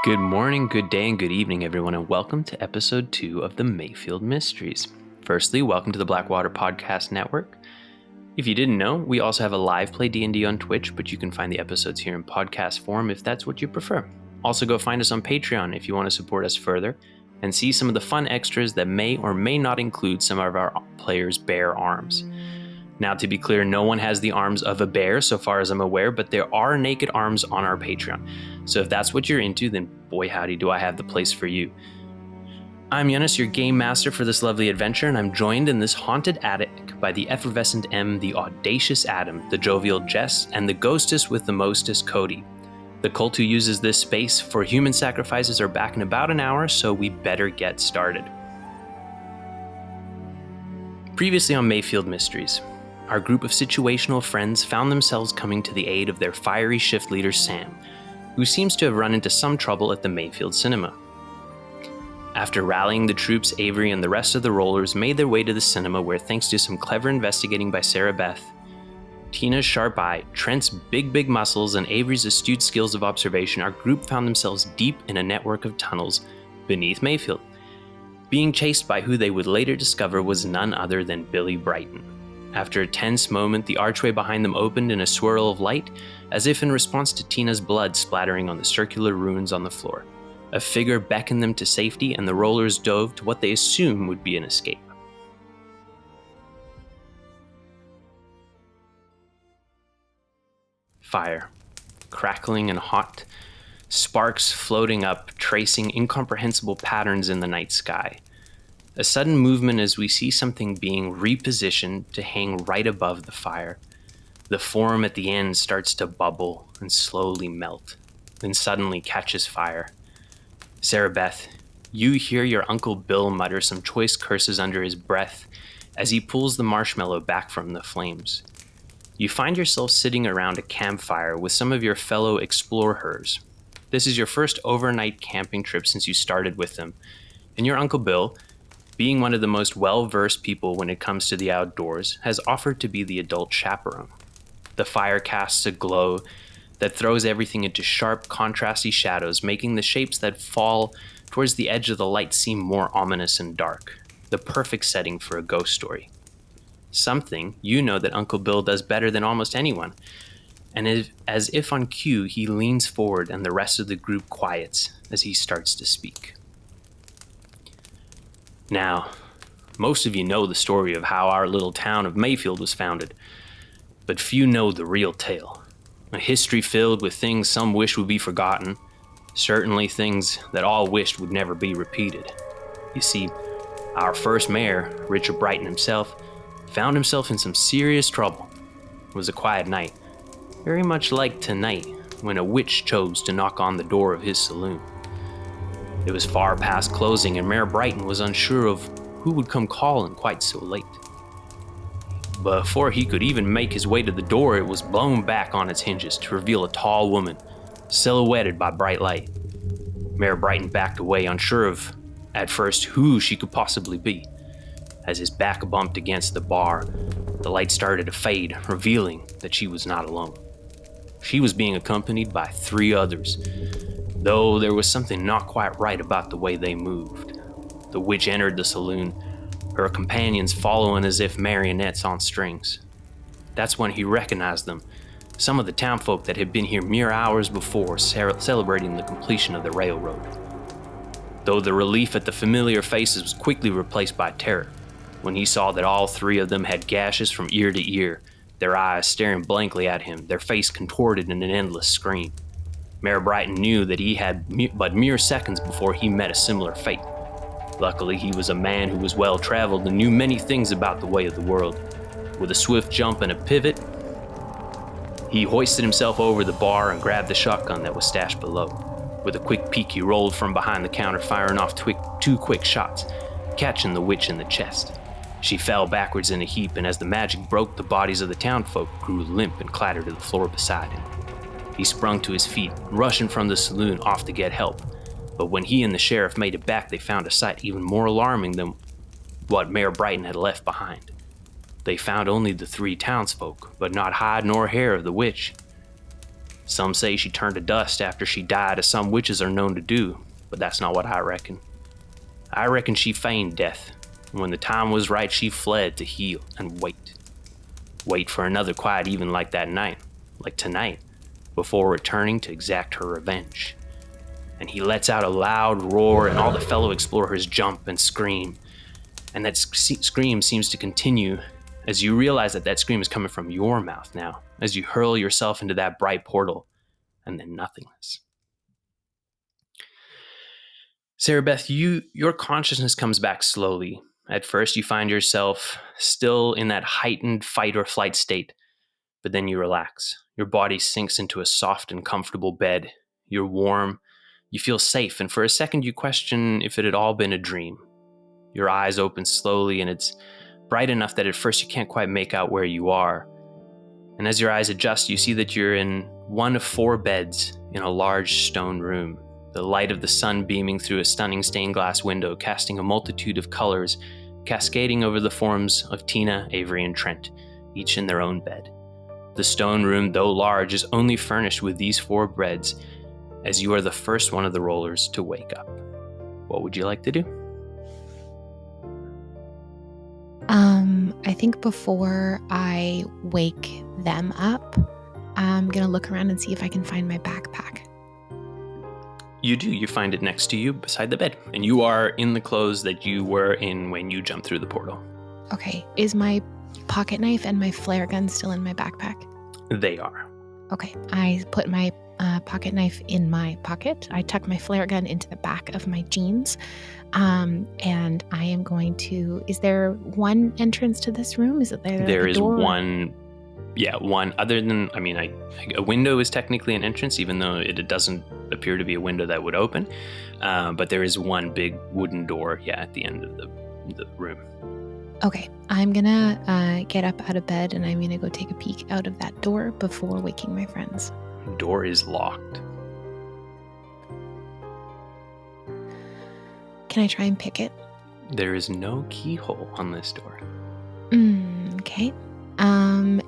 Good morning, good day, and good evening, everyone, and welcome to episode 2 of the Mayfield Mysteries. Firstly, welcome to the Blackwater Podcast Network. If you didn't know, we also have a live play D&D on Twitch, but you can find the episodes here in podcast form if that's what you prefer. Also, go find us on Patreon if you want to support us further and see some of the fun extras that may or may not include some of our players' bear arms. Now, to be clear, no one has the arms of a bear so far as I'm aware, but there are naked arms on our Patreon. So if that's what you're into, then boy howdy do I have the place for you. I'm Jonas, your game master for this lovely adventure, and I'm joined in this haunted attic by the effervescent M, the audacious Adam, the jovial Jess, and the ghostess with the mostest Cody. The cult who uses this space for human sacrifices are back in about an hour, so we better get started. Previously on Mayfield Mysteries, our group of situational friends found themselves coming to the aid of their fiery shift leader Sam, who seems to have run into some trouble at the Mayfield cinema. After rallying the troops, Avery and the rest of the rollers made their way to the cinema where, thanks to some clever investigating by Sara-Beth, Tina's sharp eye, Trent's big muscles, and Avery's astute skills of observation, our group found themselves deep in a network of tunnels beneath Mayfield, being chased by who they would later discover was none other than Billy Brighton. After a tense moment, the archway behind them opened in a swirl of light, as if in response to Tina's blood splattering on the circular runes on the floor. A figure beckoned them to safety, and the rollers dove to what they assumed would be an escape. Fire, crackling and hot, sparks floating up, tracing incomprehensible patterns in the night sky. A sudden movement as we see something being repositioned to hang right above the fire. The form at the end starts to bubble and slowly melt, then suddenly catches fire. Sara-Beth, you hear your Uncle Bill mutter some choice curses under his breath as he pulls the marshmallow back from the flames. You find yourself sitting around a campfire with some of your fellow explorers. This is your first overnight camping trip since you started with them, and your Uncle Bill, being one of the most well-versed people when it comes to the outdoors, has offered to be the adult chaperone. The fire casts a glow that throws everything into sharp, contrasty shadows, making the shapes that fall towards the edge of the light seem more ominous and dark. The perfect setting for a ghost story. Something you know that Uncle Bill does better than almost anyone, and as if on cue, he leans forward and the rest of the group quiets as he starts to speak. Now, most of you know the story of how our little town of Mayfield was founded, but few know the real tale. A history filled with things some wish would be forgotten, certainly things that all wished would never be repeated. You see, our first mayor, Richard Brighton himself, found himself in some serious trouble. It was a quiet night, very much like tonight, when a witch chose to knock on the door of his saloon. It was far past closing, and Mayor Brighton was unsure of who would come calling quite so late. But before he could even make his way to the door, it was blown back on its hinges to reveal a tall woman, silhouetted by bright light. Mayor Brighton backed away, unsure of, at first, who she could possibly be. As his back bumped against the bar, the light started to fade, revealing that she was not alone. She was being accompanied by 3 others, though there was something not quite right about the way they moved. The witch entered the saloon, her companions following as if marionettes on strings. That's when he recognized them, some of the townfolk that had been here mere hours before, celebrating the completion of the railroad. Though the relief at the familiar faces was quickly replaced by terror, when he saw that all 3 of them had gashes from ear to ear, their eyes staring blankly at him, their face contorted in an endless scream. Mayor Brighton knew that he had but mere seconds before he met a similar fate. Luckily, he was a man who was well-traveled and knew many things about the way of the world. With a swift jump and a pivot, he hoisted himself over the bar and grabbed the shotgun that was stashed below. With a quick peek, he rolled from behind the counter, firing off 2 quick shots, catching the witch in the chest. She fell backwards in a heap, and as the magic broke, the bodies of the townfolk grew limp and clattered to the floor beside him. He sprung to his feet, rushing from the saloon off to get help. But when he and the sheriff made it back, they found a sight even more alarming than what Mayor Brighton had left behind. They found only the 3 townsfolk, but not hide nor hair of the witch. Some say she turned to dust after she died, as some witches are known to do, but that's not what I reckon. I reckon she feigned death, and when the time was right, she fled to heal and wait. Wait for another quiet even like that night, like tonight, before returning to exact her revenge. And he lets out a loud roar, and all the fellow explorers jump and scream. And that scream seems to continue as you realize that scream is coming from your mouth now, as you hurl yourself into that bright portal, and then nothingness. Sara-Beth, your consciousness comes back slowly. At first, you find yourself still in that heightened fight or flight state, but then you relax. Your body sinks into a soft and comfortable bed. You're warm. You feel safe, and for a second you question if it had all been a dream. Your eyes open slowly, and it's bright enough that at first you can't quite make out where you are. And as your eyes adjust, you see that you're in one of 4 beds in a large stone room, the light of the sun beaming through a stunning stained glass window, casting a multitude of colors, cascading over the forms of Tina, Avery, and Trent, each in their own bed. The stone room, though large, is only furnished with these 4 beds, as you are the first one of the rollers to wake up. What would you like to do? I think before I wake them up, I'm going to look around and see if I can find my backpack. You do. You find it next to you beside the bed, and you are in the clothes that you were in when you jumped through the portal. Okay. Is my pocket knife and my flare gun still in my backpack? They are. Okay. I put my pocket knife in my pocket. I tuck my flare gun into the back of my jeans. And I am going to... Is there one entrance to this room? Is it there? There is one. Yeah, one. Other than, a window is technically an entrance, even though it doesn't appear to be a window that would open. But there is one big wooden door, at the end of the room. Okay, I'm gonna get up out of bed and I'm gonna go take a peek out of that door before waking my friends. Door is locked. Can I try and pick it? There is no keyhole on this door. Okay.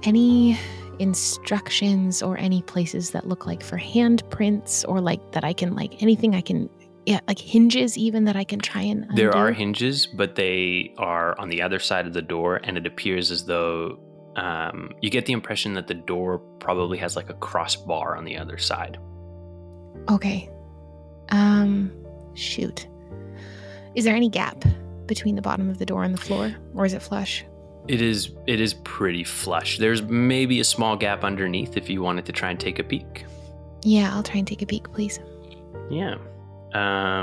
Any instructions or any places that look like for handprints or like that I can, like anything I can, like hinges even that I can try and undo? There are hinges, but they are on the other side of the door, and it appears as though you get the impression that the door probably has like a crossbar on the other side. Okay. Shoot. Is there any gap between the bottom of the door and the floor, or is it flush? It is pretty flush. There's maybe a small gap underneath if you wanted to try and take a peek. Yeah, I'll try and take a peek, please. Yeah. I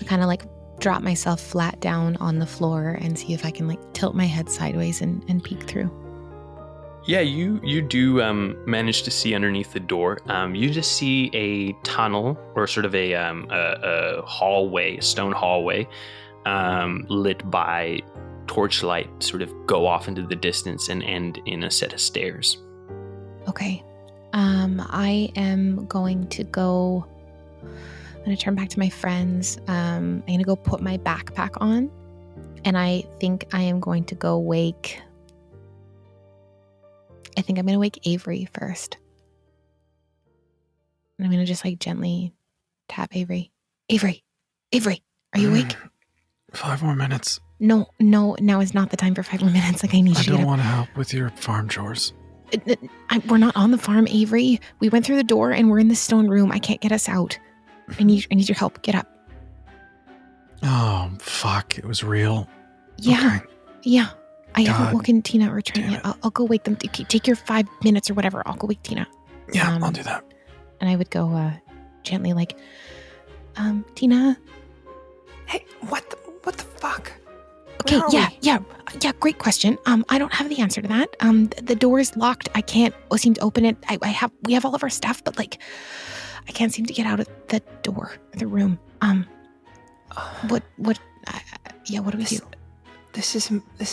kind of like drop myself flat down on the floor and see if I can like tilt my head sideways and peek through. Yeah, you do manage to see underneath the door. You just see a tunnel or sort of a hallway, a stone hallway, lit by torchlight, sort of go off into the distance and end in a set of stairs. Okay. I am going to go... I'm going to turn back to my friends. I'm going to go put my backpack on. And I think I am going to go wake... I think I'm going to wake Avery first. And I'm going to just like gently tap Avery. Avery, are you awake? 5 more minutes. No, now is not the time for 5 more minutes. Like I need you to get up. I don't want to help with your farm chores. We're not on the farm, Avery. We went through the door and we're in the stone room. I can't get us out. I need your help. Get up. Oh, fuck. It was real. Yeah. Okay. Yeah. I God. haven't woken Tina or Trent yet. I'll go wake them. Take your 5 minutes or whatever. I'll go wake Tina. Yeah, I'll do that. And I would go gently like, Tina. Hey, what the fuck? Okay, yeah, great question. I don't have the answer to that. The door is locked. I can't seem to open it. We have all of our stuff, but like, I can't seem to get out of the door, the room. What do we do? This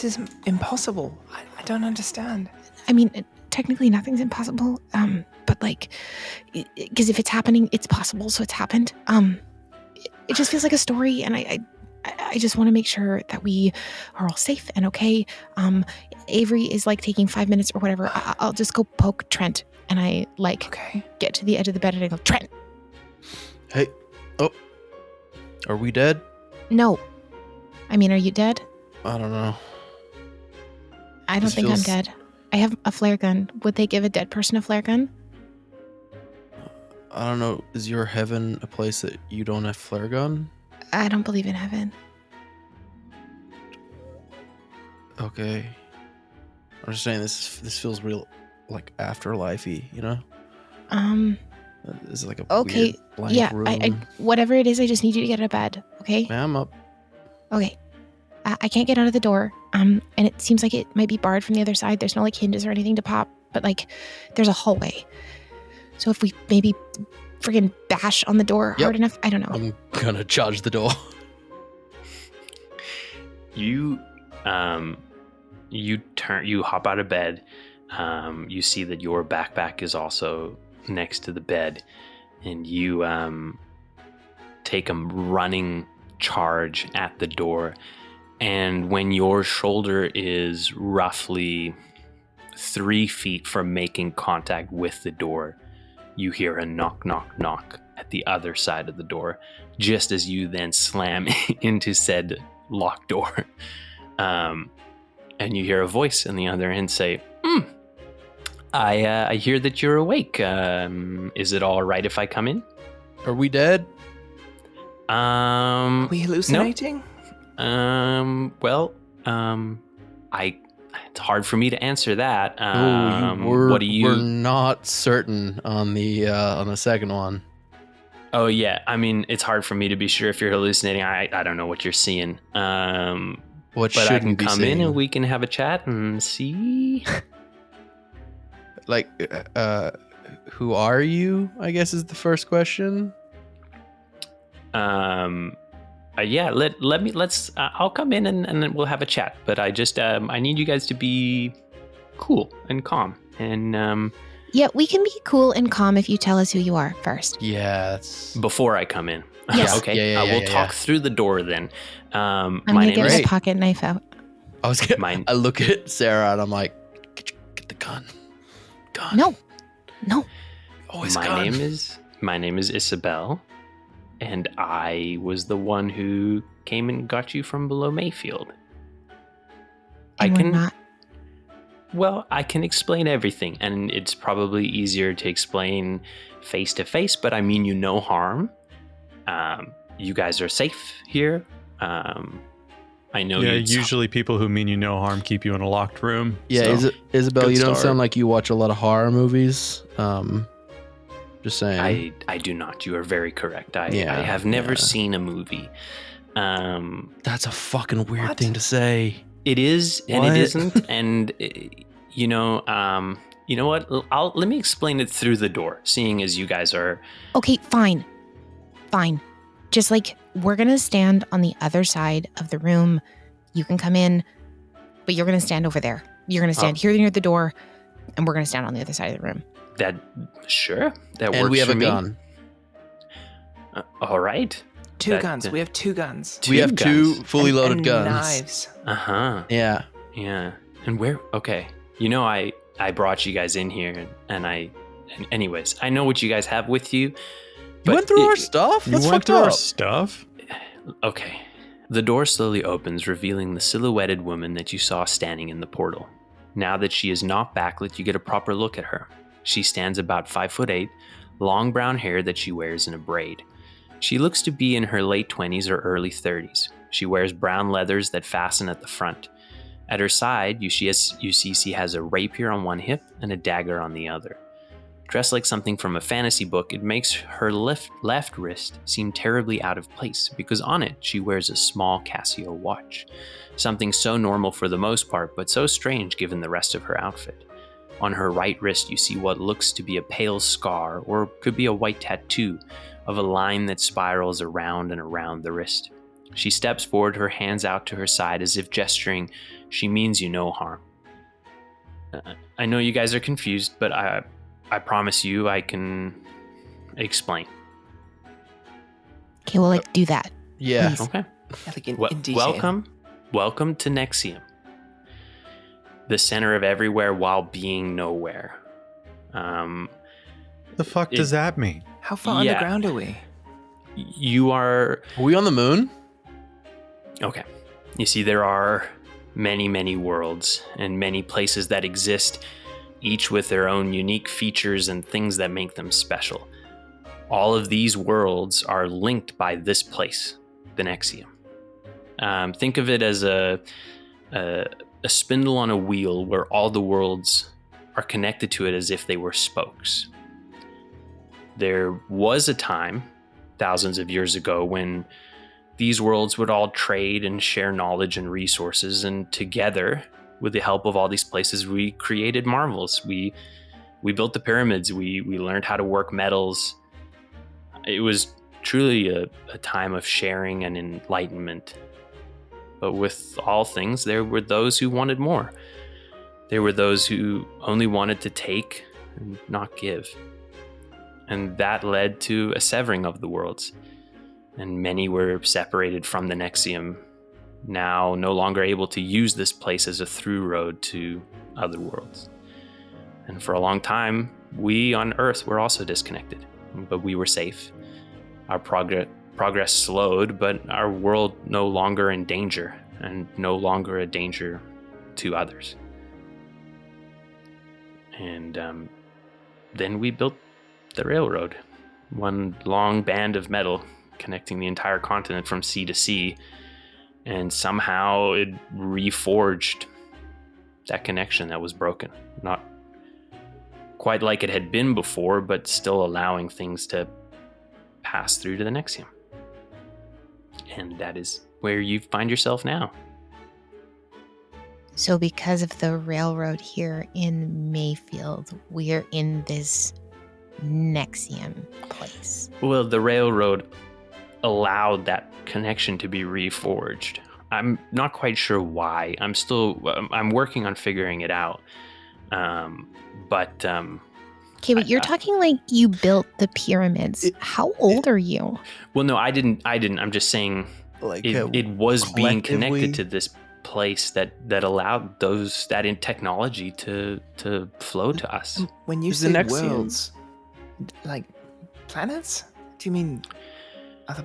is impossible. I don't understand. I mean, technically nothing's impossible. But like, because if it's happening, it's possible. So it's happened. It just feels like a story, and I just want to make sure that we are all safe and okay. Avery is like taking 5 minutes or whatever. I'll just go poke Trent, and I get to the edge of the bed and I go, Trent. Hey. Oh. Are we dead? No. I mean, are you dead? I don't know. I don't think I'm dead. I have a flare gun. Would they give a dead person a flare gun? I don't know. Is your heaven a place that you don't have flare gun? I don't believe in heaven. Okay. I'm just saying this feels real, like afterlife-y, you know? This is like a weird blank room. I whatever it is, I just need you to get out of bed, okay? Yeah, I'm up. Okay. I can't get out of the door, and it seems like it might be barred from the other side. There's no like hinges or anything to pop, but like there's a hallway. So if we maybe friggin' bash on the door hard enough, I don't know. I'm gonna charge the door. You hop out of bed. You see that your backpack is also next to the bed, and you take a running charge at the door. And when your shoulder is roughly 3 feet from making contact with the door, you hear a knock, knock, knock at the other side of the door, just as you then slam into said locked door. And you hear a voice on the other end say, I hear that you're awake. Is it all right if I come in? Are we dead? Are we hallucinating? It's hard for me to answer that. We're not certain on the second one. Oh yeah, I mean, it's hard for me to be sure if you're hallucinating. I don't know what you're seeing. But I can come in and we can have a chat and see. Like, who are you? I guess is the first question. I'll come in and then we'll have a chat. But I just I need you guys to be cool and calm and Yeah, we can be cool and calm if you tell us who you are first. Yeah, before I come in. Yes. Okay. Yeah, we'll talk through the door then. I'm gonna get my pocket knife out. I look at Sarah and I'm like, get the gun. No. Always my gun. name is Isabel, and I was the one who came and got you from below Mayfield. Well, I can explain everything, and it's probably easier to explain face to face, but I mean you no harm. You guys are safe here. I know. Yeah, usually people who mean you no harm keep you in a locked room. Yeah, so. Isabel, Good you don't start. sound like you watch a lot of horror movies. Just saying. I do not. You are very correct. I have never seen a movie. That's a fucking weird thing to say. It is, and it isn't, and you know what? Let me explain it through the door. Seeing as you guys are Okay, fine. Just like we're gonna stand on the other side of the room. You can come in, but you're gonna stand over there. You're gonna stand here near the door, and we're gonna stand on the other side of the room. that works. And we have for a me. gun. All right. Two guns. We have two guns. We have two fully loaded and guns. Knives. Uh-huh. Yeah. Yeah. And where? Okay. You know, I brought you guys in here, and anyways, I know what you guys have with you. You went through our stuff? You That's went fucked through up. our stuff? Okay. The door slowly opens, revealing the silhouetted woman that you saw standing in the portal. Now that she is not backlit, you get a proper look at her. She stands about 5'8", long brown hair that she wears in a braid. She looks to be in her late 20s or early 30s. She wears brown leathers that fasten at the front. At her side, you see she has a rapier on one hip and a dagger on the other. Dressed like something from a fantasy book, it makes her left wrist seem terribly out of place because on it she wears a small Casio watch. Something so normal for the most part, but so strange given the rest of her outfit. On her right wrist you see what looks to be a pale scar, or could be a white tattoo, of a line that spirals around and around the wrist. She steps forward, her hands out to her side as if gesturing she means you no harm. I know you guys are confused, but I promise you I can explain. Okay, well, do that. Yeah. Please. Okay. Yeah, like in detail. Welcome to Nexium, the center of everywhere while being nowhere. The fuck does that mean? How far underground are we? You are... Are we on the moon? Okay. You see, there are many, many worlds and many places that exist, each with their own unique features and things that make them special. All of these worlds are linked by this place, the Nexium. Think of it as a spindle on a wheel where all the worlds are connected to it as if they were spokes. There was a time, thousands of years ago, when these worlds would all trade and share knowledge and resources, and together, with the help of all these places, we created marvels. We built the pyramids. We learned how to work metals. It was truly a time of sharing and enlightenment. But with all things, there were those who wanted more. There were those who only wanted to take and not give. And that led to a severing of the worlds. And many were separated from the Nexium, now no longer able to use this place as a through road to other worlds. And for a long time, we on Earth were also disconnected, but we were safe. Our progress slowed, but our world no longer in danger, and no longer a danger to others. And then we built the railroad, one long band of metal connecting the entire continent from sea to sea, and somehow it reforged that connection that was broken. Not quite like it had been before, but still allowing things to pass through to the Nexium. And that is where you find yourself now. So because of the railroad here in Mayfield, we're in this Nexium place. Well, the railroad allowed that connection to be reforged. I'm not quite sure why. I'm working on figuring it out. Okay, but you're talking like you built the pyramids. How old are you? Well, no, I didn't. I'm just saying, like it was being connected to this place that allowed that in technology to flow to us. When you say worlds, like planets? Do you mean other?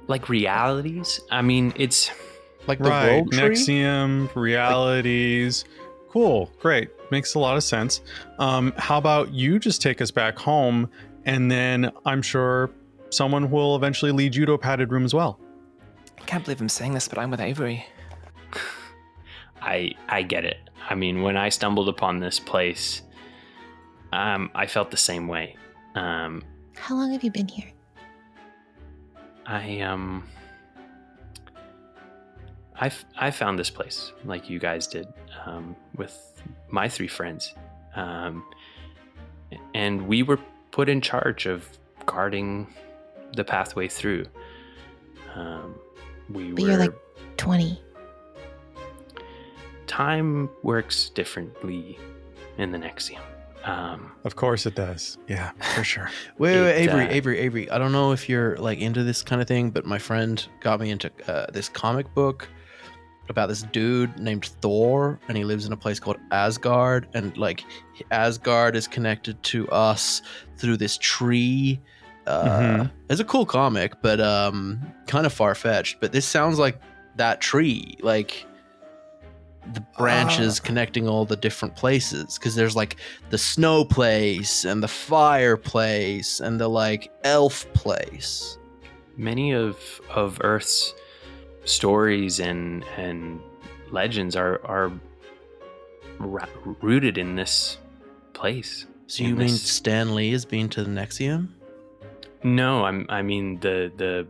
Like realities? I mean, it's like the right. world tree? Nexium, realities. Cool, great, makes a lot of sense. How about you just take us back home, and then I'm sure someone will eventually lead you to a padded room as well. I can't believe I'm saying this, but I'm with Avery. I get it. I mean, when I stumbled upon this place, I felt the same way. How long have you been here? I found this place like you guys did, with my 3 friends, and we were put in charge of guarding the pathway through. But you're like 20. Time works differently in the Nexium. Of course it does. Yeah, for sure. Wait, Avery. I don't know if you're like into this kind of thing, but my friend got me into this comic book about this dude named Thor, and he lives in a place called Asgard, and like Asgard is connected to us through this tree. It's a cool comic, but kind of far-fetched. But this sounds like that tree, like the branches connecting all the different places, because there's like the snow place and the fire place and the like elf place. Many of Earth's stories and legends are rooted in this place. So you mean Stan Lee has been to the Nexium? No, I mean the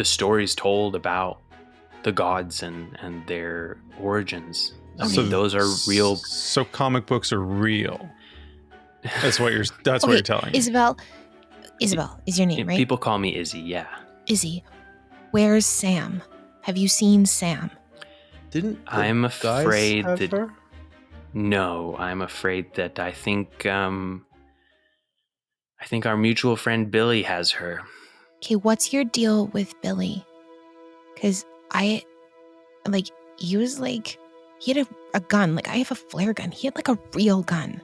stories told about the gods and their origins. I mean, those are real. So comic books are real. That's what you're telling me. Isabel is your name, right? People call me Izzy, yeah. Izzy, where's Sam? Have you seen Sam? I'm afraid that her? No, I'm afraid that I think our mutual friend Billy has her. Okay, what's your deal with Billy? Because he was like, he had a gun. Like, I have a flare gun. He had like a real gun.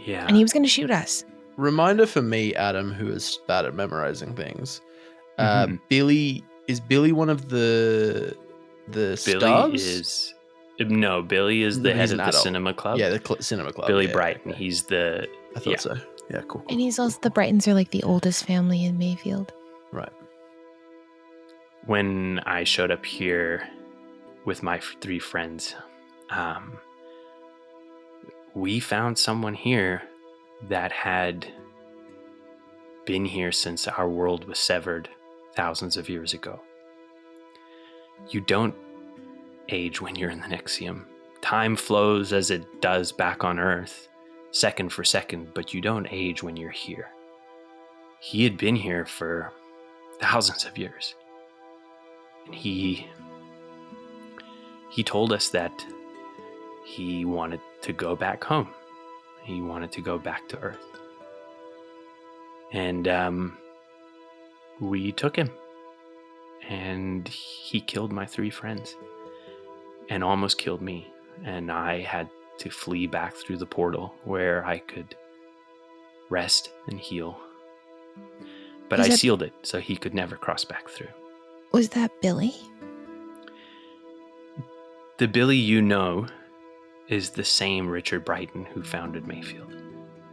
Yeah. And he was going to shoot us. Reminder for me, Adam, who is bad at memorizing things. Mhm. Billy one of the Billy stars? Billy is the But head he's of an the adult. cinema club. Yeah, the cinema club. Billy yeah, Brighton. okay. He's the I thought so. Yeah, cool. And he's also, the Brightons are like the oldest family in Mayfield. Right. When I showed up here with my 3 friends, we found someone here that had been here since our world was severed thousands of years ago. You don't age when you're in the Nexium. Time flows as it does back on Earth, second for second, but you don't age when you're here. He had been here for thousands of years. And he told us that he wanted to go back home. He wanted to go back to Earth. And we took him. And he killed my 3 friends. And almost killed me. And I had to flee back through the portal where I could rest and heal. But I sealed it so he could never cross back through. Was that Billy? The Billy you know is the same Richard Brighton who founded Mayfield.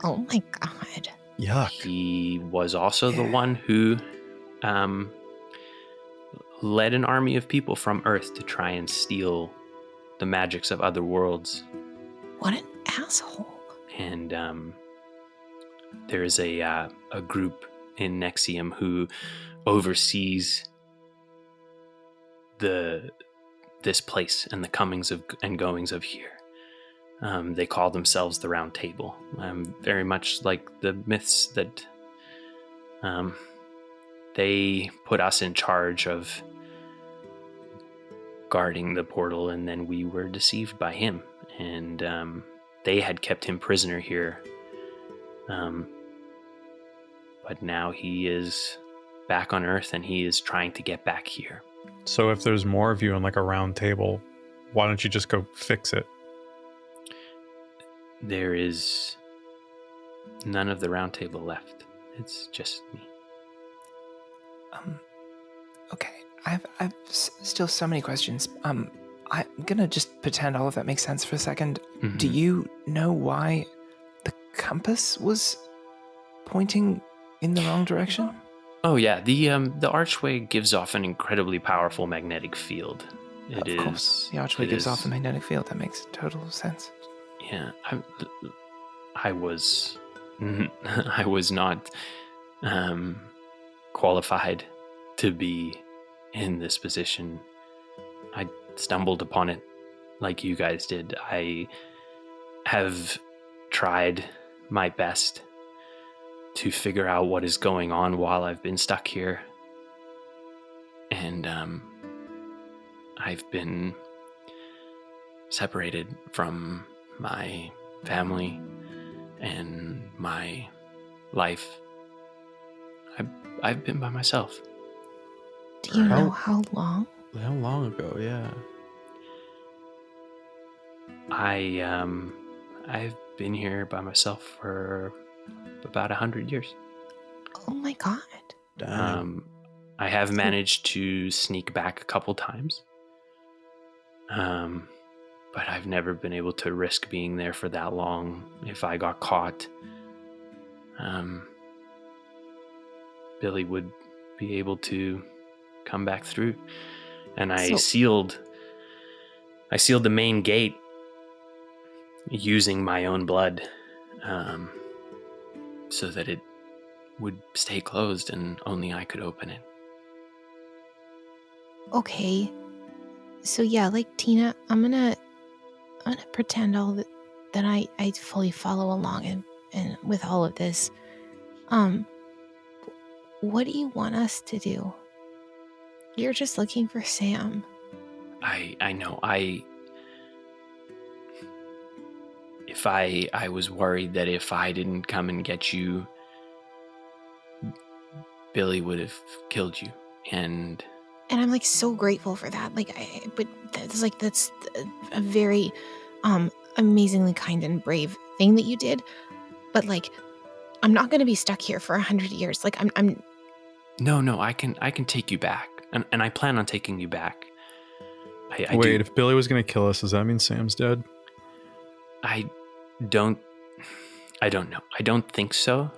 Oh my God. Yuck. He was also the one who led an army of people from Earth to try and steal the magics of other worlds. What an asshole. And there is a group in Nexium who oversees this place and the comings of and goings of here. They call themselves the Round Table, very much like the myths that they put us in charge of guarding the portal, and then we were deceived by him, and they had kept him prisoner here. But now he is back on Earth, and he is trying to get back here. So if there's more of you in like a round table, why don't you just go fix it? There is none of the Round Table left. It's just me. Okay. I've still so many questions. I'm gonna just pretend all of that makes sense for a second. Mhm. Do you know why the compass was pointing in the wrong direction? Oh yeah, the archway gives off an incredibly powerful magnetic field. Of course, the archway gives off a magnetic field. That makes total sense. Yeah, I was not qualified to be in this position. I stumbled upon it like you guys did. I have tried my best to figure out what is going on while I've been stuck here. And I've been separated from my family and my life. I've been by myself. Do you know how long? How long ago? Yeah. I've been here by myself for about 100 years. Oh my God. Damn. I have managed to sneak back a couple times. But I've never been able to risk being there for that long. If I got caught, Billy would be able to come back through. And I sealed the main gate using my own blood, so that it would stay closed and only I could open it. Okay. So yeah, like Tina, I'm gonna pretend that I fully follow along and with all of this. What do you want us to do? You're just looking for Sam. I know. I was worried that if I didn't come and get you, Billy would have killed you. And and I'm like so grateful for that. Like, but that's a very, amazingly kind and brave thing that you did. But like, I'm not going to be stuck here for 100 years. Like, I'm. No, I can take you back, and I plan on taking you back. I Wait, do. if Billy was going to kill us, does that mean Sam's dead? I don't know. I don't think so.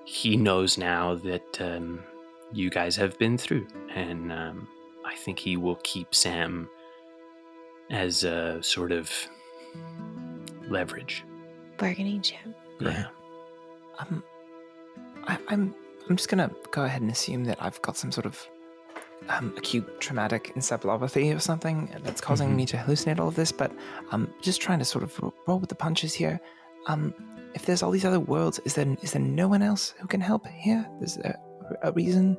He knows now that you guys have been through, and I think he will keep Sam as a sort of leverage. Bargaining chip. Yeah. I'm just gonna go ahead and assume that I've got some sort of acute traumatic encephalopathy or something that's causing me to hallucinate all of this. But I'm just trying to sort of roll with the punches here. If there's all these other worlds, is there no one else who can help here? Is there a reason?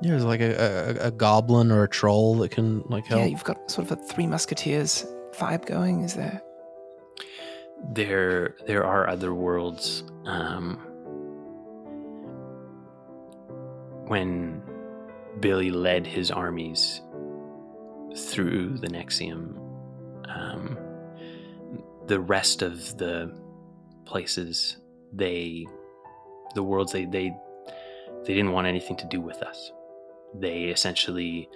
Yeah, there's like a goblin or a troll that can like help. Yeah, you've got sort of a Three Musketeers vibe going. Is there? There are other worlds. When Billy led his armies through the Nexium, the rest of the places, the worlds, they didn't want anything to do with us. They essentially,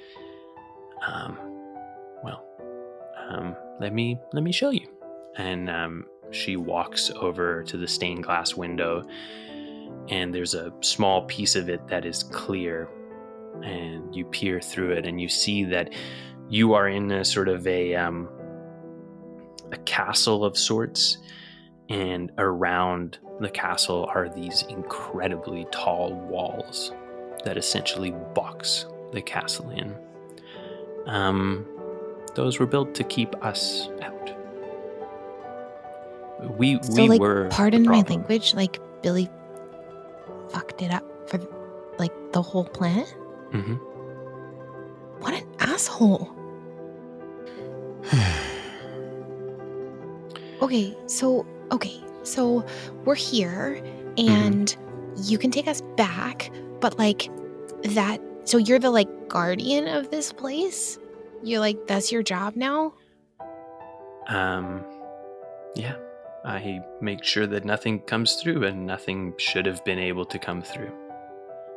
let me show you. And she walks over to the stained glass window, and there's a small piece of it that is clear, and you peer through it, and you see that you are in a sort of a castle of sorts, and around the castle are these incredibly tall walls that essentially box the castle in. Those were built to keep us out. We like, were. pardon the my problem. language. Like, Billy fucked it up for like the whole planet. Mm-hmm. What an asshole. Okay, so we're here, and you can take us back, but like that. So you're the like guardian of this place. You're like, that's your job now. Yeah. I make sure that nothing comes through, and nothing should have been able to come through.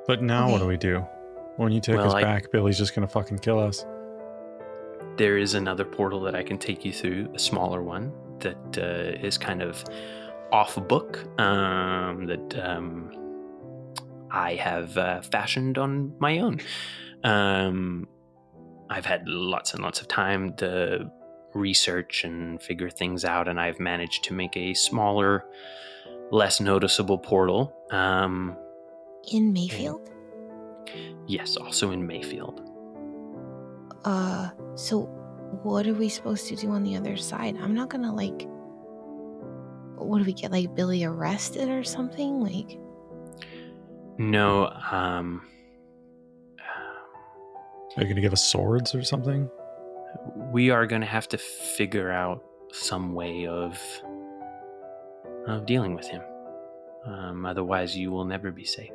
But now what Okay. do we do? When you take Well, us back, Billy's just going to fucking kill us. There is another portal that I can take you through, a smaller one that is kind of off book, that I have fashioned on my own. I've had lots and lots of time to research and figure things out, and I've managed to make a smaller, less noticeable portal. In Mayfield. Yes, also in Mayfield. So what are we supposed to do on the other side? I'm not gonna like. What do we get? Like Billy arrested or something? Like. No, Are you going to give us swords or something? we are going to have to figure out some way of dealing with him. Otherwise, you will never be safe.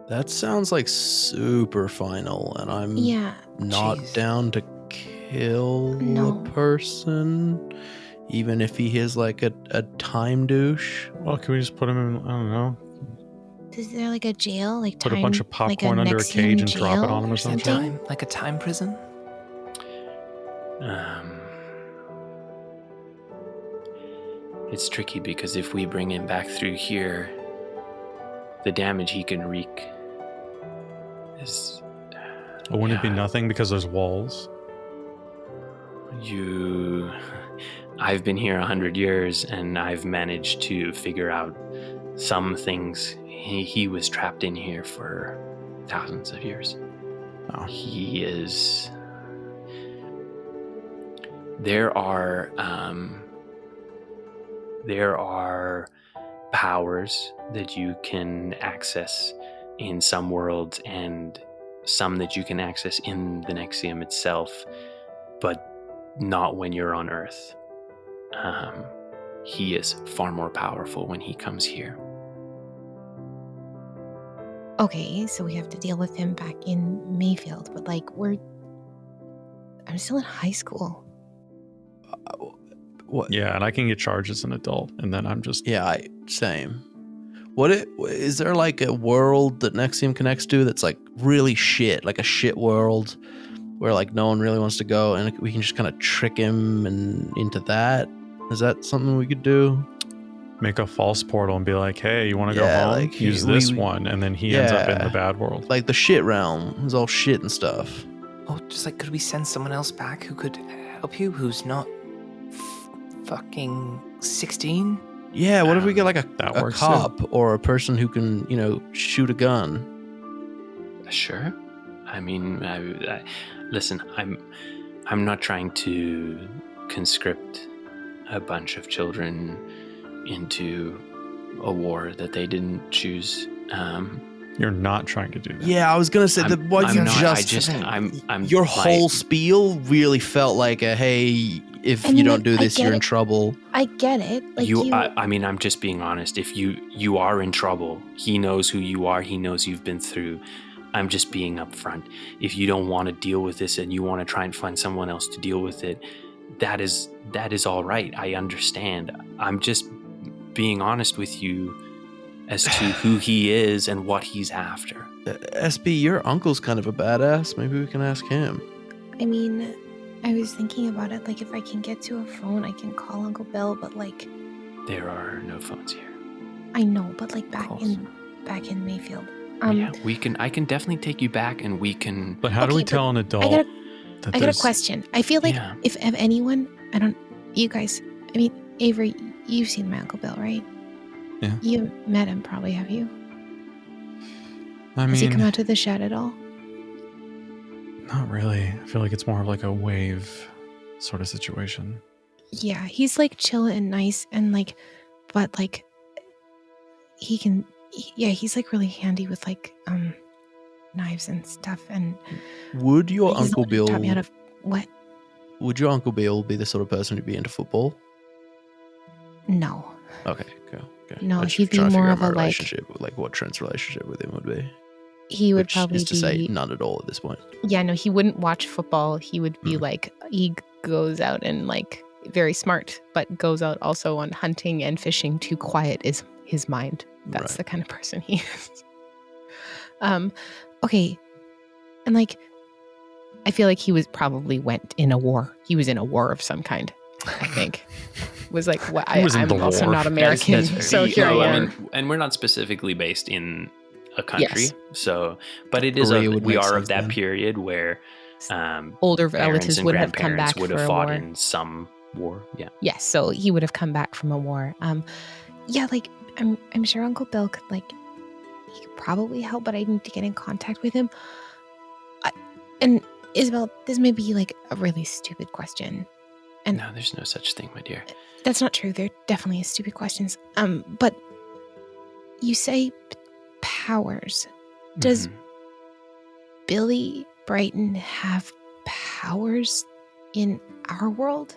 That sounds like super final, and I'm not Jeez. down to kill No. a person, even if he is like a time douche. Well, can we just put him in, I don't know, Is there like a jail? Like put time, a bunch of like popcorn under a Nexium cage and drop it jail on him or something? Like a time prison? It's tricky because if we bring him back through here, the damage he can wreak is... But wouldn't it be Yeah. nothing because there's walls? I've been here 100 years, and I've managed to figure out some things. He was trapped in here for thousands of years. Oh. He is... There are powers that you can access in some worlds, and some that you can access in the Nexium itself, but not when you're on Earth. He is far more powerful when he comes here. Okay, so we have to deal with him back in Mayfield, but like I'm still in high school. What? Yeah, and I can get charged as an adult, and then I'm just Yeah, same. Is there like a world that Nexium connects to that's like really shit, like a shit world where like no one really wants to go, and we can just kind of trick him and into that? Is that something we could do? make a false portal and be like, "Hey, you want to go Yeah, home? like, Use we- this we- one," and then he ends up in Yeah. the bad world. Like the shit realm. It's all shit and stuff. Oh, just like, could we send someone else back who could help you, who's not fucking 16? Yeah, what if we get like That a works cop or a person who can, shoot a gun? Sure. I mean, listen. I'm not trying to conscript a bunch of children into a war that they didn't choose. You're not trying to do that. Yeah, I was gonna say that. What I'm you not, just, I'm your my- whole spiel really felt like a hey, if I you mean, don't like, do I this, get you're in it. trouble. I get it. Like I mean, I'm just being honest. If you are in trouble, he knows who you are. He knows you've been through. I'm just being upfront. If you don't want to deal with this and you want to try and find someone else to deal with it, that is all right. I understand. I'm just being honest with you as to who he is and what he's after. SB, your uncle's kind of a badass. Maybe we can ask him. I mean, I was thinking about it. Like, if I can get to a phone, I can call Uncle Bill. But like, There are no phones here. I know. But like back course. in Mayfield. Yeah, I can definitely take you back, and we can. But how do Okay, we but tell an adult I got a there's- question. I feel like Yeah. if anyone, you guys, I mean, Avery, you've seen my Uncle Bill, right? Yeah. You met him probably, have you? I Has he come mean, out to the shed at all? not really. I feel like it's more of like a wave sort of situation. Yeah, he's like chill and nice and like, but like, he's like really handy with like, knives and stuff. And Would your he's the Uncle one who Bill? taught me how to what? Would your Uncle Bill be the sort of person who'd be into football? No, Okay, cool. Okay. No, I was just he'd be trying to figure more out of my a, like- relationship, like what Trent's relationship with him would be. he would Which probably is to say, be. none at all at this point. Yeah, no, he wouldn't watch football. He would be like, he goes out and like very smart, but goes out also on hunting and fishing. Too quiet is his mind. That's Right. the kind of person he is. Okay, and like, I feel like he went in a war. He was in a war of some kind. I think was like what He was in I'm the also war. not American, That's so fair. here I am. mean, and we're not specifically based in a country, Yes. so but it is Korea would we make are sense of that then. period where Older parents relatives and would have come grandparents back would for have a fought war. in some war. Yeah. Yes, so he would have come back from a war. Yeah, like I'm sure Uncle Bill could he could probably help, but I need to get in contact with him. And Isabel, this may be like a really stupid question. And No, there's no such thing, my dear. that's not true. There definitely is stupid questions. But you say powers. Does Mhm. Billy Brighton have powers in our world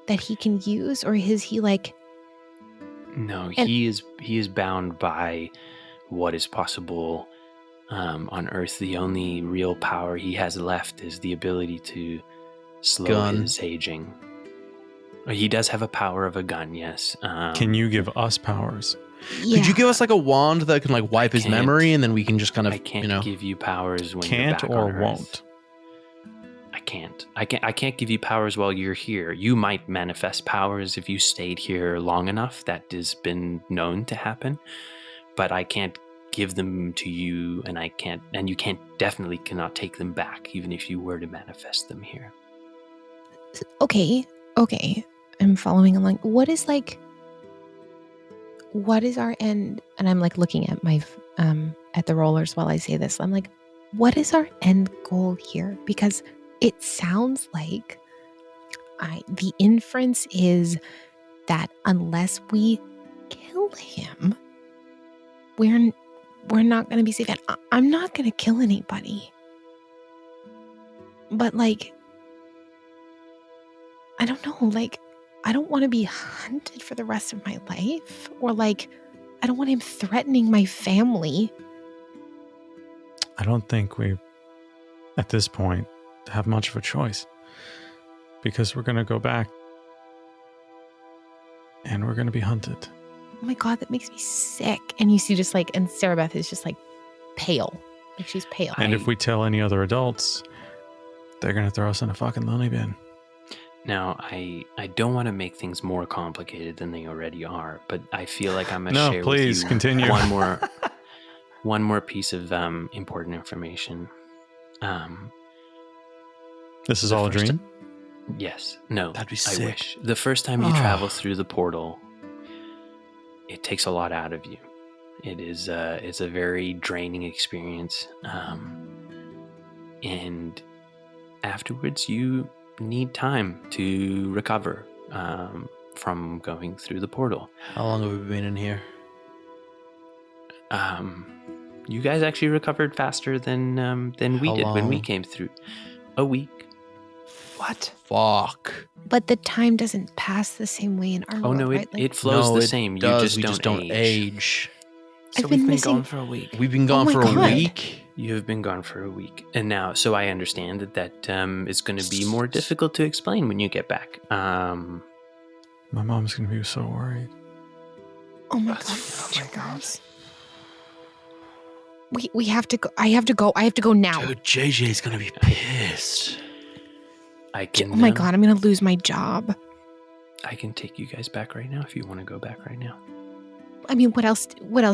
that he can use, or is he like? No, And- he is bound by what is possible on Earth. The only real power he has left is the ability to slow Gun. his aging. He does have a power of a gun, yes. Can you give us powers? Yeah. Could you give us like a wand that can like wipe his can't. memory, and then we can just kind of, I can't give you powers when you're Can't back or on Earth. won't? I can't give you powers while you're here. You might manifest powers if you stayed here long enough. That has been known to happen. But I can't give them to you, and you definitely cannot take them back, even if you were to manifest them here. Okay. I'm following along. What is our end? And I'm like looking at my at the rollers while I say this. I'm like, what is our end goal here? Because it sounds like the inference is that unless we kill him, we're not going to be safe. And I'm not going to kill anybody. But like, I don't know, like, I don't want to be hunted for the rest of my life. Or like, I don't want him threatening my family. I don't think we, at this point, have much of a choice. Because we're going to go back. And we're going to be hunted. Oh my God, that makes me sick. And you see just like, and Sara-Beth is just like pale. Like she's pale. And if we tell any other adults, they're going to throw us in a fucking loony bin. Now, I don't want to make things more complicated than they already are, but I feel like I'm going to No, share please, with you continue. one more piece of important information. This is all a dream? Yes. No, That'd be I sick. wish. The first time you travel through the portal, it takes a lot out of you. It's a very draining experience. And afterwards, you need time to recover from going through the portal. How long have we been in here? You guys actually recovered faster than we How did when we long? came through. A week. What? Fuck. But the time doesn't pass the same way in our Oh world, no, right? it flows No, the it same. does. You We just don't age. So I've we've been been missing- gone for a week. We've been gone my for God. a week. You have been gone for a week, and now, so I understand that it's going to be more difficult to explain when you get back. My mom's going to be so worried. Oh my God. Oh my God. We have to go. I have to go. I have to go now. Dude, JJ's gonna be pissed. I can. Oh my God, I'm going to lose my job. I can take you guys back right now if you want to go back right now. I mean, what else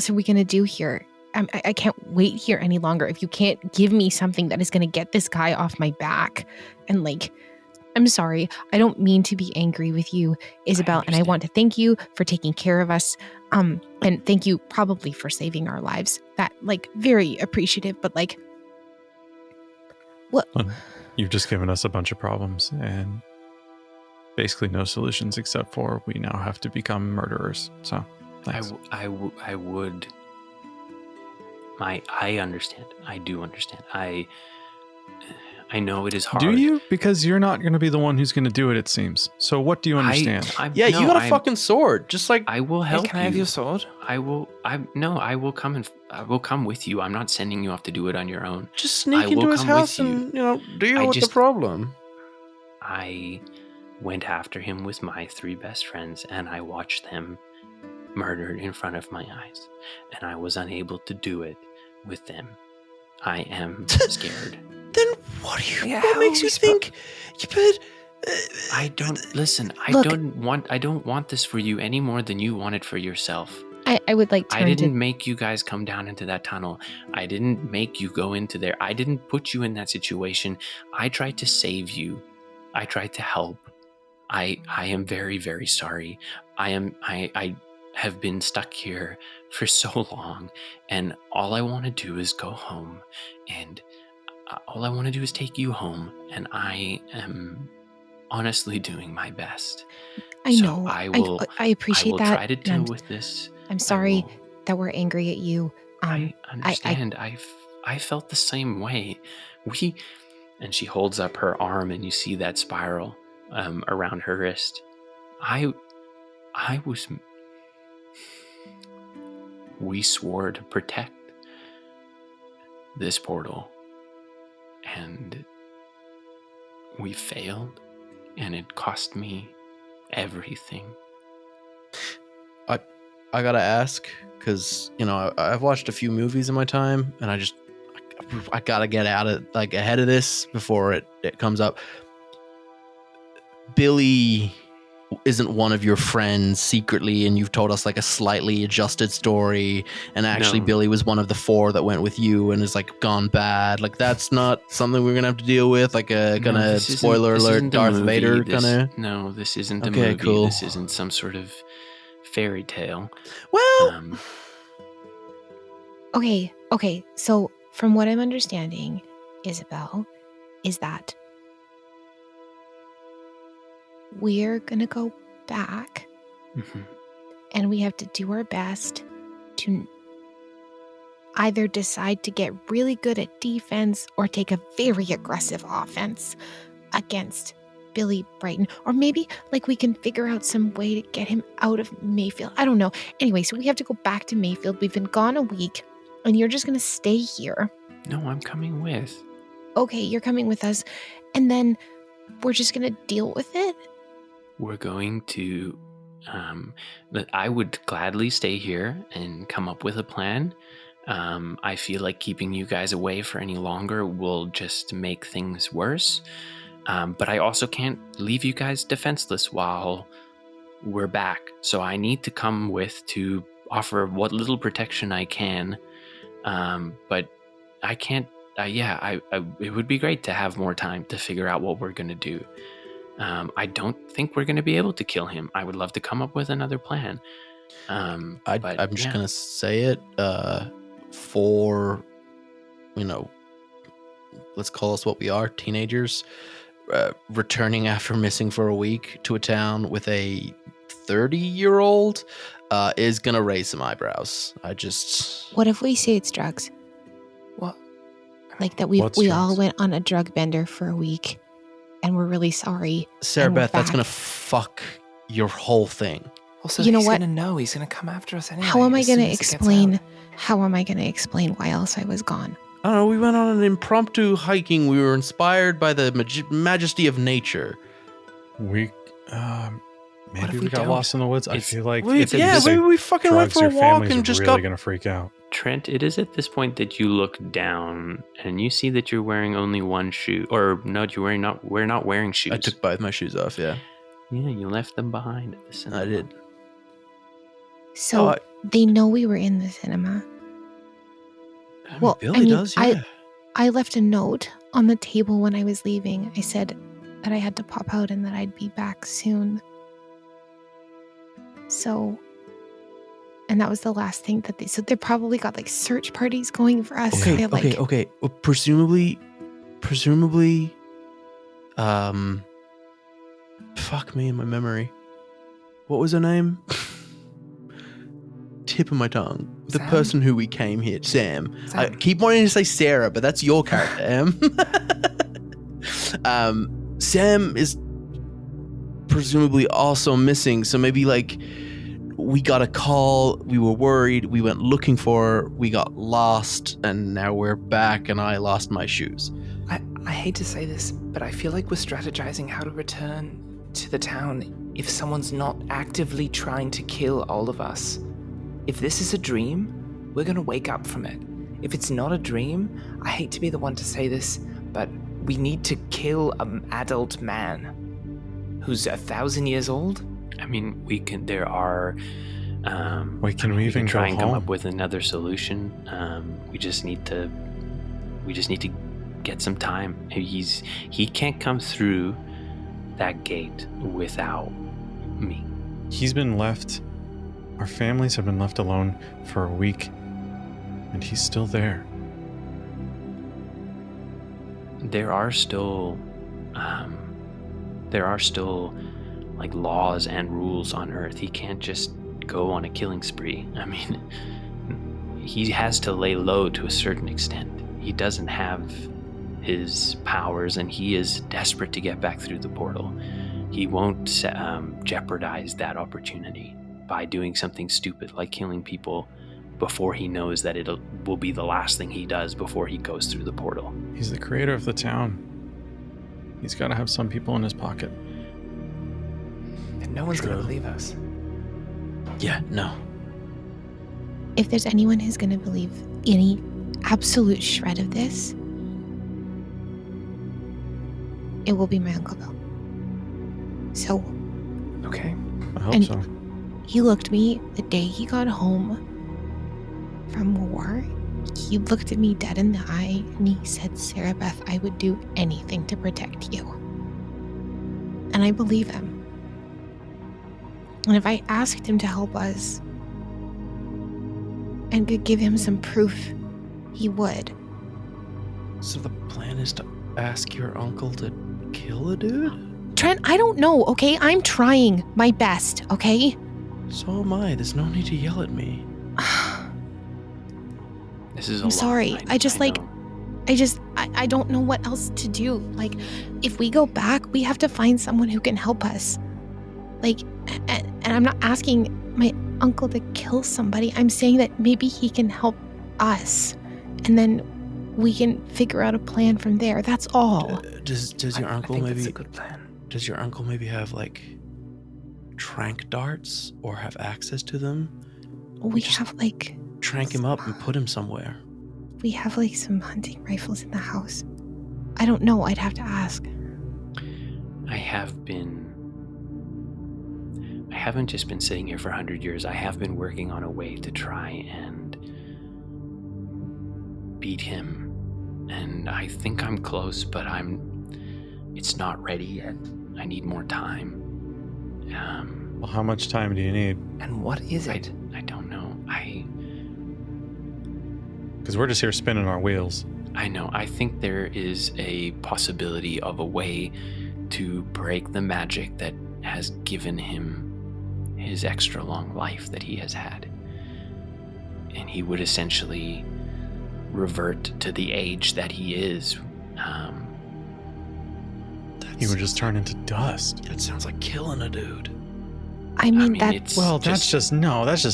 are we going to do here? I can't wait here any longer. If you can't give me something that is going to get this guy off my back. And like, I'm sorry. I don't mean to be angry with you, Isabel. And I want to thank you for taking care of us. And thank you probably for saving our lives. That like very appreciative, but like, what? You've just given us a bunch of problems and basically no solutions except for we now have to become murderers. So, thanks. I would. I understand. I do understand. I know it is hard. Do you? Because you're not going to be the one who's going to do it, it seems. So what do you understand? Yeah, you got a fucking sword. Just like I will help Hey, can I have your sword? I will come with you. I'm not sending you off to do it on your own. just I sneak into will his come with house you. and deal I with the just- problem. I went after him with my 3 best friends, and I watched them murdered in front of my eyes, and I was unable to do it with them. I am scared. Then what do you? Yeah, what how makes are you we think? I don't listen. I Look. don't want this for you any more than you want it for yourself. I would like I turn didn't to make you guys come down into that tunnel. I didn't make you go into there. I didn't put you in that situation. I tried to save you. I tried to help. I am very, very sorry. I have been stuck here for so long, and all I want to do is go home, and all I want to do is take you home, and I am honestly doing my best. I So know. I will. I appreciate I will that. try to deal and with this. I'm sorry I will- that we're angry at you. I understand. I felt the same way. And she holds up her arm, and you see that spiral around her wrist. We swore to protect this portal, and we failed, and it cost me everything. I gotta ask because I've watched a few movies in my time, and I gotta get out of ahead of this before it comes up. Billy isn't one of your friends secretly, and you've told us like a slightly adjusted story, and actually No. Billy was one of the 4 that went with you and is like gone bad. Like that's not something we're gonna have to deal with. Like a No, this isn't- spoiler this alert, isn't a Darth movie. Vader This- kind of. No, this isn't a Okay, movie. cool. This isn't some sort of fairy tale. Well, Okay. So from what I'm understanding, Isabel, is that we're gonna go back mhm. and we have to do our best to either decide to get really good at defense or take a very aggressive offense against Billy Brighton. Or maybe like we can figure out some way to get him out of Mayfield. I don't know. Anyway, so we have to go back to Mayfield. We've been gone a week and you're just going to stay here. No, I'm coming with. Okay, you're coming with us, and then we're just gonna deal with it? We're going to. I would gladly stay here and come up with a plan. I feel like keeping you guys away for any longer will just make things worse. But I also can't leave you guys defenseless while we're back. So I need to come with to offer what little protection I can. But I can't. It would be great to have more time to figure out what we're going to do. I don't think we're going to be able to kill him. I would love to come up with another plan. I'm just gonna say it. For, let's call us what we are, teenagers, returning after missing for a week to a town with a 30-year-old is gonna raise some eyebrows. What if we say it's drugs? What? Like that we What's all drugs? went on a drug bender for a week, and we're really sorry. Sara-Beth, that's back. gonna fuck your whole thing. Also, You know he's what? gonna know. He's gonna come after us anyway. How am I as soon gonna as it gets explain? out. How am I gonna explain why else I was gone? I don't know, we went on an impromptu hiking. We were inspired by the majesty of nature. We, maybe if we we got don't? lost in the woods. I It's- feel like We if you say we fucking went drugs, for a your walk family's and just really got... gonna freak out. Trent, it is at this point that you look down and you see that you're wearing only one shoe. Or no, we're not wearing shoes. I took both my shoes off, yeah. Yeah, you left them behind at the cinema. I did. So they know we were in the cinema. Well, Billy I mean, does, yeah. I left a note on the table when I was leaving. I said that I had to pop out and that I'd be back soon. So, and that was the last thing that so they probably got like search parties going for us. Okay, They had, like, okay. Well, presumably, fuck me in my memory. What was her name? Tip of my tongue. The Sam? person who we came here, Sam. I Sam. keep wanting to say Sarah, but that's your character, Em. Sam is presumably also missing, so maybe like we got a call, we were worried, we went looking for her, we got lost, and now we're back and I lost my shoes. I hate to say this, but I feel like we're strategizing how to return to the town if someone's not actively trying to kill all of us. If this is a dream, we're gonna wake up from it. If it's not a dream, I hate to be the one to say this, but we need to kill an adult man who's 1,000 years old. I mean, we can. There are. Wait, can we even can try go and come home? up with another solution? We just need to. We just need to get some time. He can't come through that gate without me. He's been left. Our families have been left alone for a week, and he's still there. There are still like laws and rules on Earth. He can't just go on a killing spree. I mean, he has to lay low to a certain extent. He doesn't have his powers, and he is desperate to get back through the portal. He won't jeopardize that opportunity by doing something stupid like killing people before he knows that it will be the last thing he does before he goes through the portal. He's the creator of the town. He's got to have some people in his pocket. And no one's gonna True. believe us. Yeah, no. If there's anyone who's going to believe any absolute shred of this, it will be my Uncle Bill. So Okay. I hope And- so. he looked me the day he got home from war. He looked at me dead in the eye and he said, Sara-Beth, I would do anything to protect you. And I believe him. And if I asked him to help us and could give him some proof, he would. So the plan is to ask your uncle to kill a dude? Trent, I don't know, okay? I'm trying my best, okay? So am I. There's no need to yell at me. This is a I'm lot. sorry. I just, like, know. I don't know what else to do. Like, if we go back, we have to find someone who can help us. Like, and I'm not asking my uncle to kill somebody. I'm saying that maybe he can help us. And then we can figure out a plan from there. That's all. Does your uncle I think maybe that's a good plan. does your uncle maybe have like trank darts or have access to them? We just have like Trank him up and put him somewhere. we have like some hunting rifles in the house. I don't know. I'd have to ask. I haven't just been sitting here for 100 years. I have been working on a way to try and beat him. And I think I'm close, but it's not ready yet. I need more time. Well, how much time do you need? And what is it? I don't know. Because we're just here spinning our wheels. I know. I think there is a possibility of a way to break the magic that has given him his extra long life that he has had. And he would essentially revert to the age that he is. He would just turn into dust. That sounds like killing a dude. I mean, it's Well, that's just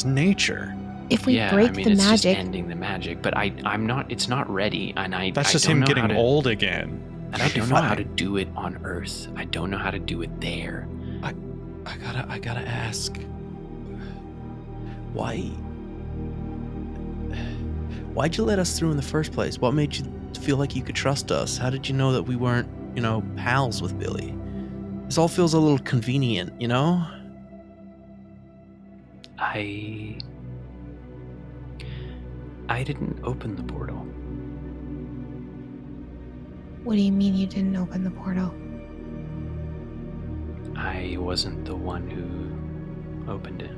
nature. if we yeah, break I mean, the it's just magic, ending the magic, but I'm not. It's not ready, and That's I just don't him know getting how to, old again. And I don't know how to Fine. do it on Earth. I don't know how to do it there. I gotta ask. Why'd you let us through in the first place? What made you feel like you could trust us? How did you know that we weren't, pals with Billy? This all feels a little convenient, you know? I didn't open the portal. what do you mean you didn't open the portal? I wasn't the one who opened it.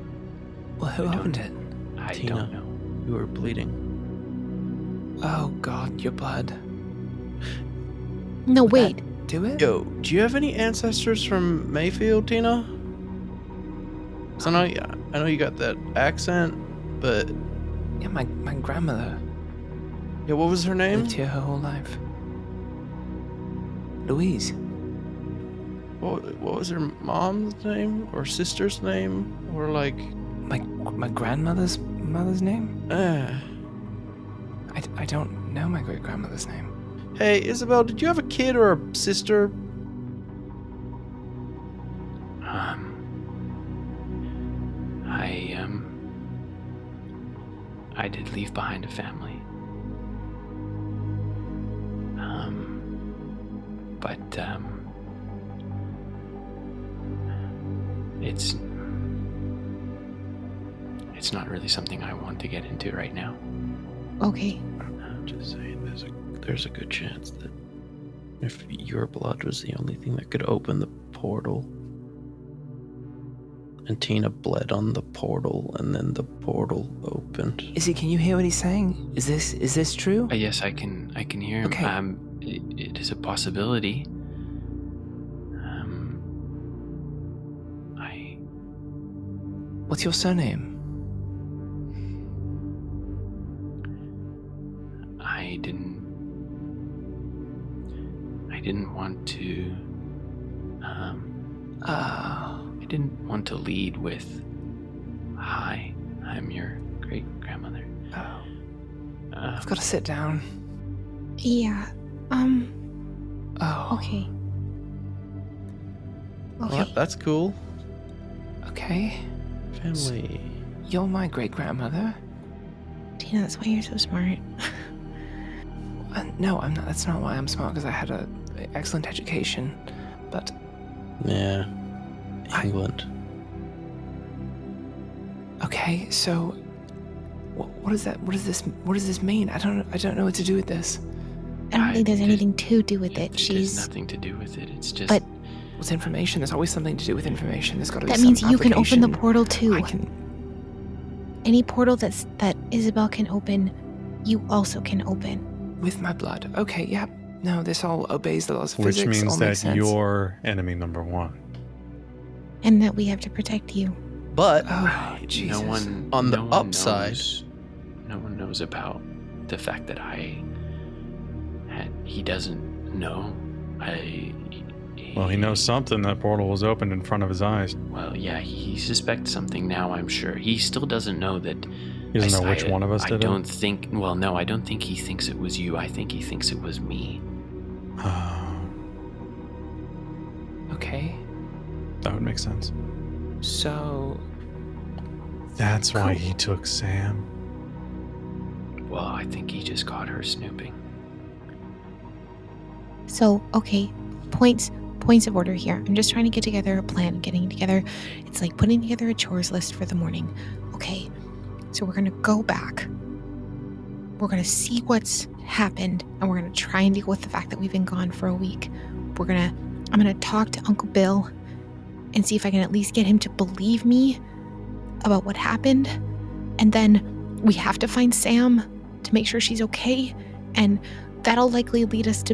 Well, who opened it? I Tina. don't know. You were bleeding. Oh God, your blood. No, Would wait. that do it? Yo, do you have any ancestors from Mayfield, Tina? 'Cause I know you got that accent, but Yeah, my grandmother yeah, what was her name? lived here her whole life. Louise. What was her mom's name or sister's name or like? My grandmother's mother's name? I don't know my great grandmother's name. Hey, Isabel, did you have a kid or a sister? I did leave behind a family. But it's not really something I want to get into right now. Okay. I'm just saying, there's a good chance that if your blood was the only thing that could open the portal, and Tina bled on the portal, and then the portal opened. Izzy, can you hear what he's saying? Is this true? Yes, I can hear him. Okay. It is a possibility. What's your surname? I didn't want to. I didn't want to lead with, "Hi, I'm your great grandmother." Oh. I've got to sit down. Yeah. Oh. Okay. Well, Okay. that's cool. Okay. Family. You're my great grandmother. Tina, that's why you're so smart. No, I'm not. That's not why I'm smart. Because I had a excellent education. But Yeah. England. okay, so what is that? What does this mean? I don't know what to do with this. I don't think there's anything to do with it. There's She's. nothing to do with it. It's just. But What's information? There's always something to do with information. There's got to be that some means you can open the application. portal too. I can. Any portal that Isabel can open, you also can open. With my blood. Okay, yeah. No, this all obeys the laws of Which physics. means all that makes sense. you're enemy number one. And that we have to protect you. But Oh, Jesus. No one. On the no one upside- knows- no one knows about the fact that he doesn't know. He Well, he knows something. That portal was opened in front of his eyes. Well, yeah, he suspects something now, I'm sure. He still doesn't know that... He doesn't know which one of us did I it? don't think... Well, no, I don't think he thinks it was you. I think he thinks it was me. Okay. That would make sense. So... That's why Cool. he took Sam. Well, I think he just caught her snooping. So, okay, points of order here. I'm just trying to get together a plan, getting together. It's like putting together a chores list for the morning. Okay, so we're going to go back. We're going to see what's happened, and we're going to try and deal with the fact that we've been gone for a week. I'm going to talk to Uncle Bill and see if I can at least get him to believe me about what happened. And then we have to find Sam to make sure she's okay. And that'll likely lead us to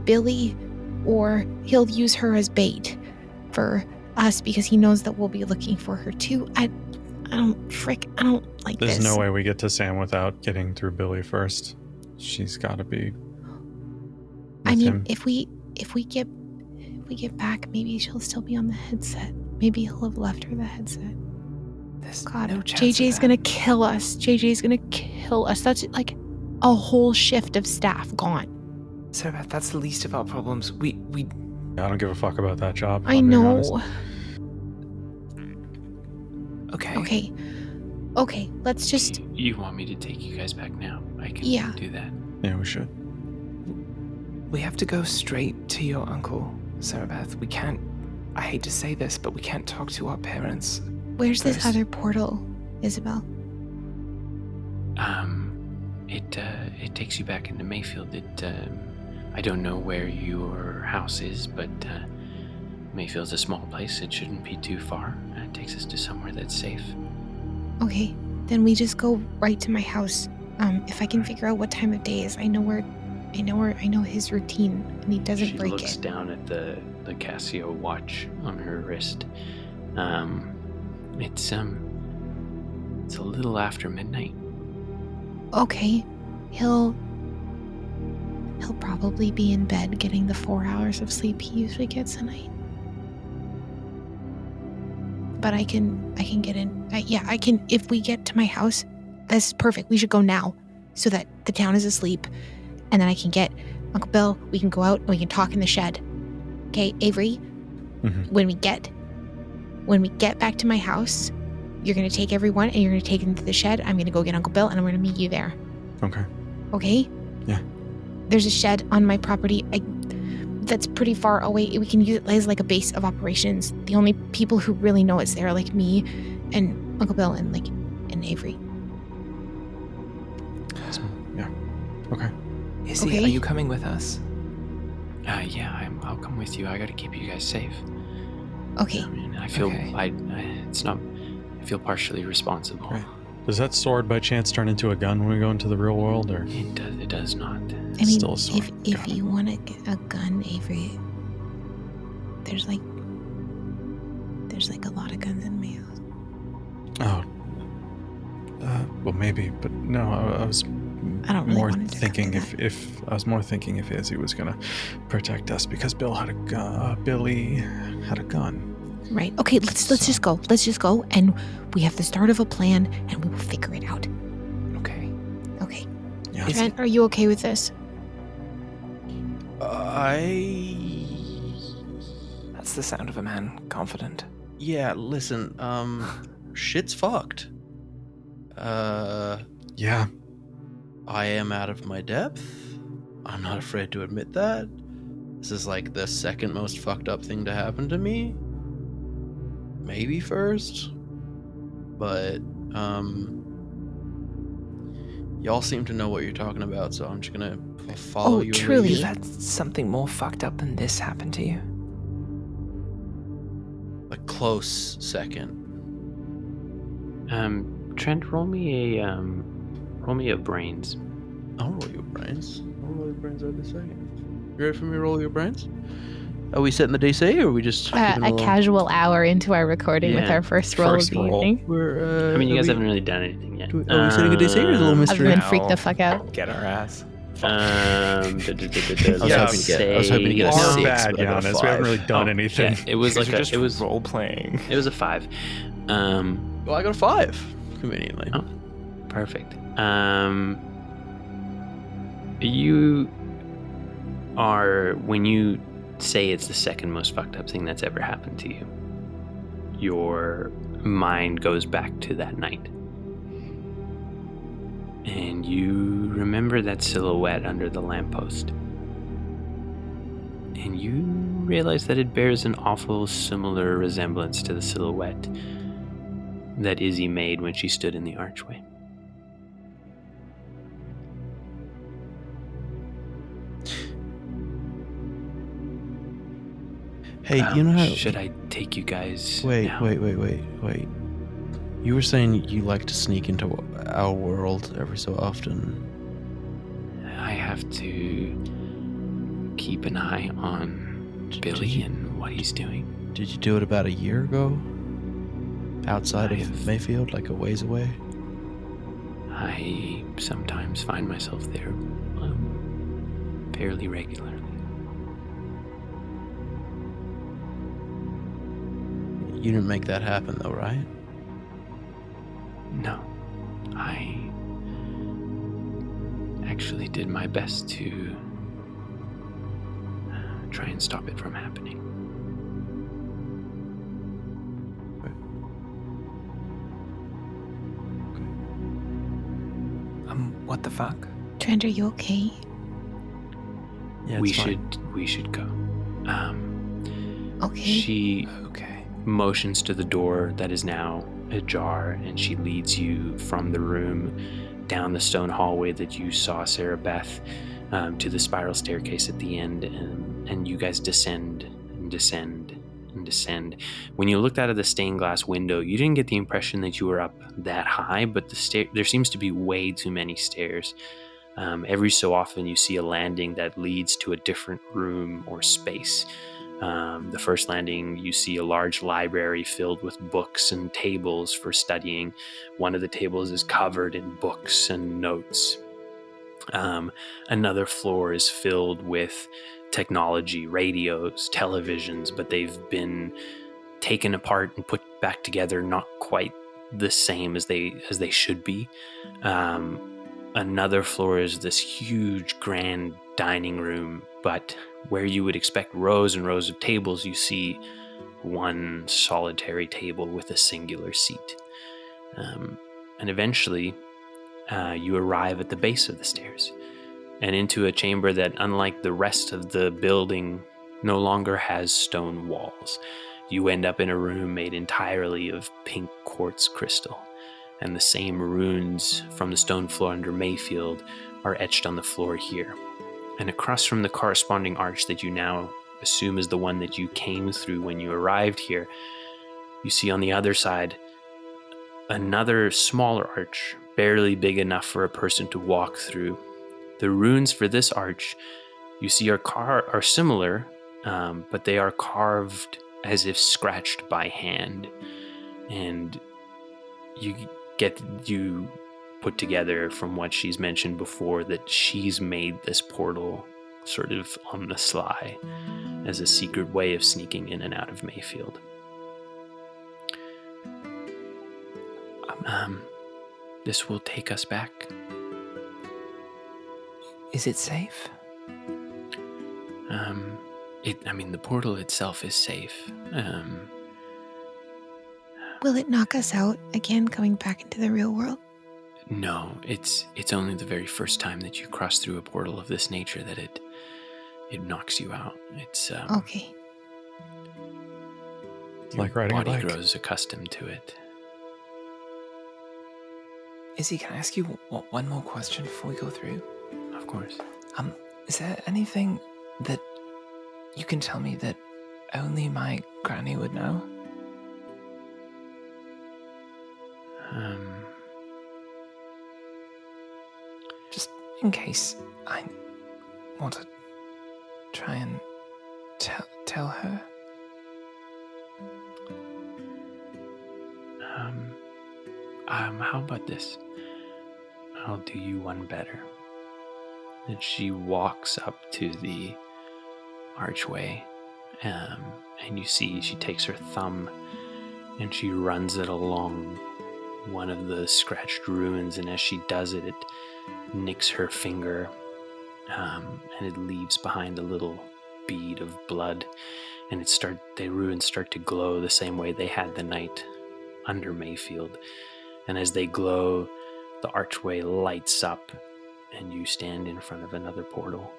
Billy, or he'll use her as bait for us because he knows that we'll be looking for her too. I don't like There's this. no way we get to Sam without getting through Billy first. She's got to be. I with mean, him. if we get back, maybe she'll still be on the headset. Maybe he'll have left her the headset. There's God, no chance JJ's of gonna that. kill us. JJ's gonna kill us. That's like a whole shift of staff gone. Sara-Beth, that's the least of our problems. We I don't give a fuck about that job. if I I'm being honest. know. Okay. Okay, let's just... You want me to take you guys back now? I can Yeah. do that. Yeah, we should. We have to go straight to your uncle, Sara-Beth. We can't... I hate to say this, but we can't talk to our parents. Where's this First. other portal, Isabel? It takes you back into Mayfield. I don't know where your house is, but Mayfield's a small place. It shouldn't be too far. It takes us to somewhere that's safe. Okay, then we just go right to my house. If I can figure out what time of day is, I know his routine, and he doesn't She break looks it. down at the Casio watch on her wrist. It's a little after midnight. Okay, he'll probably be in bed getting the 4 hours of sleep he usually gets a night. But I can get in. I can. If we get to my house, that's perfect. We should go now, so that the town is asleep, and then I can get Uncle Bill. We can go out and we can talk in the shed. Okay, Avery. Mhm. When we get back to my house, you're gonna take everyone and you're gonna take them to the shed. I'm gonna go get Uncle Bill and I'm gonna meet you there. Okay. Okay? Yeah. There's a shed on my property. That's pretty far away. We can use it as like a base of operations. The only people who really know it's there are like me and Uncle Bill and Avery. Yeah. Okay. Izzy, Okay. are you coming with us? Yeah, I'll come with you. I gotta keep you guys safe. Okay. I mean, I feel Okay. I feel partially responsible. Right. Does that sword by chance turn into a gun when we go into the real world, or? It does not. I mean, Still a sword. if Got it. you want a gun, Avery, there's like a lot of guns in my house. Oh. Well, maybe, but no. I was I don't really more want it to thinking come to if I was more thinking if Izzy was gonna protect us because Billy had a gun. Right. Okay, let's just go. Let's just go, and we have the start of a plan, and we will figure it out. Okay. Okay. Yeah. Is Trent, are you okay with this? That's the sound of a man confident. Yeah, listen, shit's fucked. Yeah. I am out of my depth. I'm not afraid to admit that. This is like the second most fucked up thing to happen to me. Maybe first. But, y'all seem to know what you're talking about, so I'm just gonna follow Oh, you. and truly? lead You've you. had something more fucked up than this happen to you? A close second. Trent, roll me a brains. I'll roll your brains. I'll roll your brains right this second. You ready for me to roll your brains? Are we setting the DC, or are we just keeping it A along? casual hour into our recording with Yeah, our first roll first of the roll. evening. We're, I mean, you are guys we- haven't really done anything yet. are we setting a DC or is it a little Other mystery? than freak the fuck out. Get our ass. I was hoping to get. I was say- hoping to get a Our 6, bad, but I got a Giannis. 5. We haven't really done Oh, anything. yeah, it was Because like you're a, just it was role playing. it was a 5. Well, I got a 5. Conveniently. Oh. Perfect. You are, when you say it's the second most fucked up thing that's ever happened to you, your mind goes back to that night. And you remember that silhouette under the lamppost. And you realize that it bears an awful similar resemblance to the silhouette that Izzy made when she stood in the archway. Hey, you know how? Should I take you guys Wait. now? Wait. You were saying you like to sneak into our world every so often. I have to keep an eye on Billy and what he's doing. Did you do it about a year ago? Outside of Mayfield, like a ways away? I sometimes find myself there fairly regularly. You didn't make that happen, though, right? No, I actually did my best to try and stop it from happening. What the fuck? Trent, are you okay? Yeah, we it's fine. should go. Okay. She Okay. motions to the door that is now ajar, and she leads you from the room down the stone hallway that you saw Sara-Beth to the spiral staircase at the end, and you guys descend and descend and descend. When you looked out of the stained glass window, you didn't get the impression that you were up that high, but there seems to be way too many stairs. Every so often you see a landing that leads to a different room or space. The first landing, you see a large library filled with books and tables for studying. One of the tables is covered in books and notes. Another floor is filled with technology, radios, televisions, but they've been taken apart and put back together, not quite the same as they should be. Another floor is this huge, grand dining room, but where you would expect rows and rows of tables, you see one solitary table with a singular seat. And eventually, you arrive at the base of the stairs and into a chamber that, unlike the rest of the building, no longer has stone walls. You end up in a room made entirely of pink quartz crystal, and the same runes from the stone floor under Mayfield are etched on the floor here. And across from the corresponding arch that you now assume is the one that you came through when you arrived here, you see on the other side another smaller arch, barely big enough for a person to walk through. The runes for this arch, you see, are similar, but they are carved as if scratched by hand. And you put together from what she's mentioned before that she's made this portal sort of on the sly as a secret way of sneaking in and out of Mayfield. This will take us back. Is it safe? The portal itself is safe. Will it knock us out again, coming back into the real world? No, it's only the very first time that you cross through a portal of this nature that it knocks you out. It's Okay. It's like riding a body bike. grows accustomed to it. Izzy, can I ask you one more question before we go through? Of course. Is there anything that you can tell me that only my granny would know? Just in case I want to try and tell her. How about this? I'll do you one better. And she walks up to the archway, and you see she takes her thumb and she runs it along one of the scratched ruins, and as she does it, it nicks her finger, and it leaves behind a little bead of blood, and the ruins start to glow the same way they had the night under Mayfield. And as they glow, the archway lights up, and you stand in front of another portal.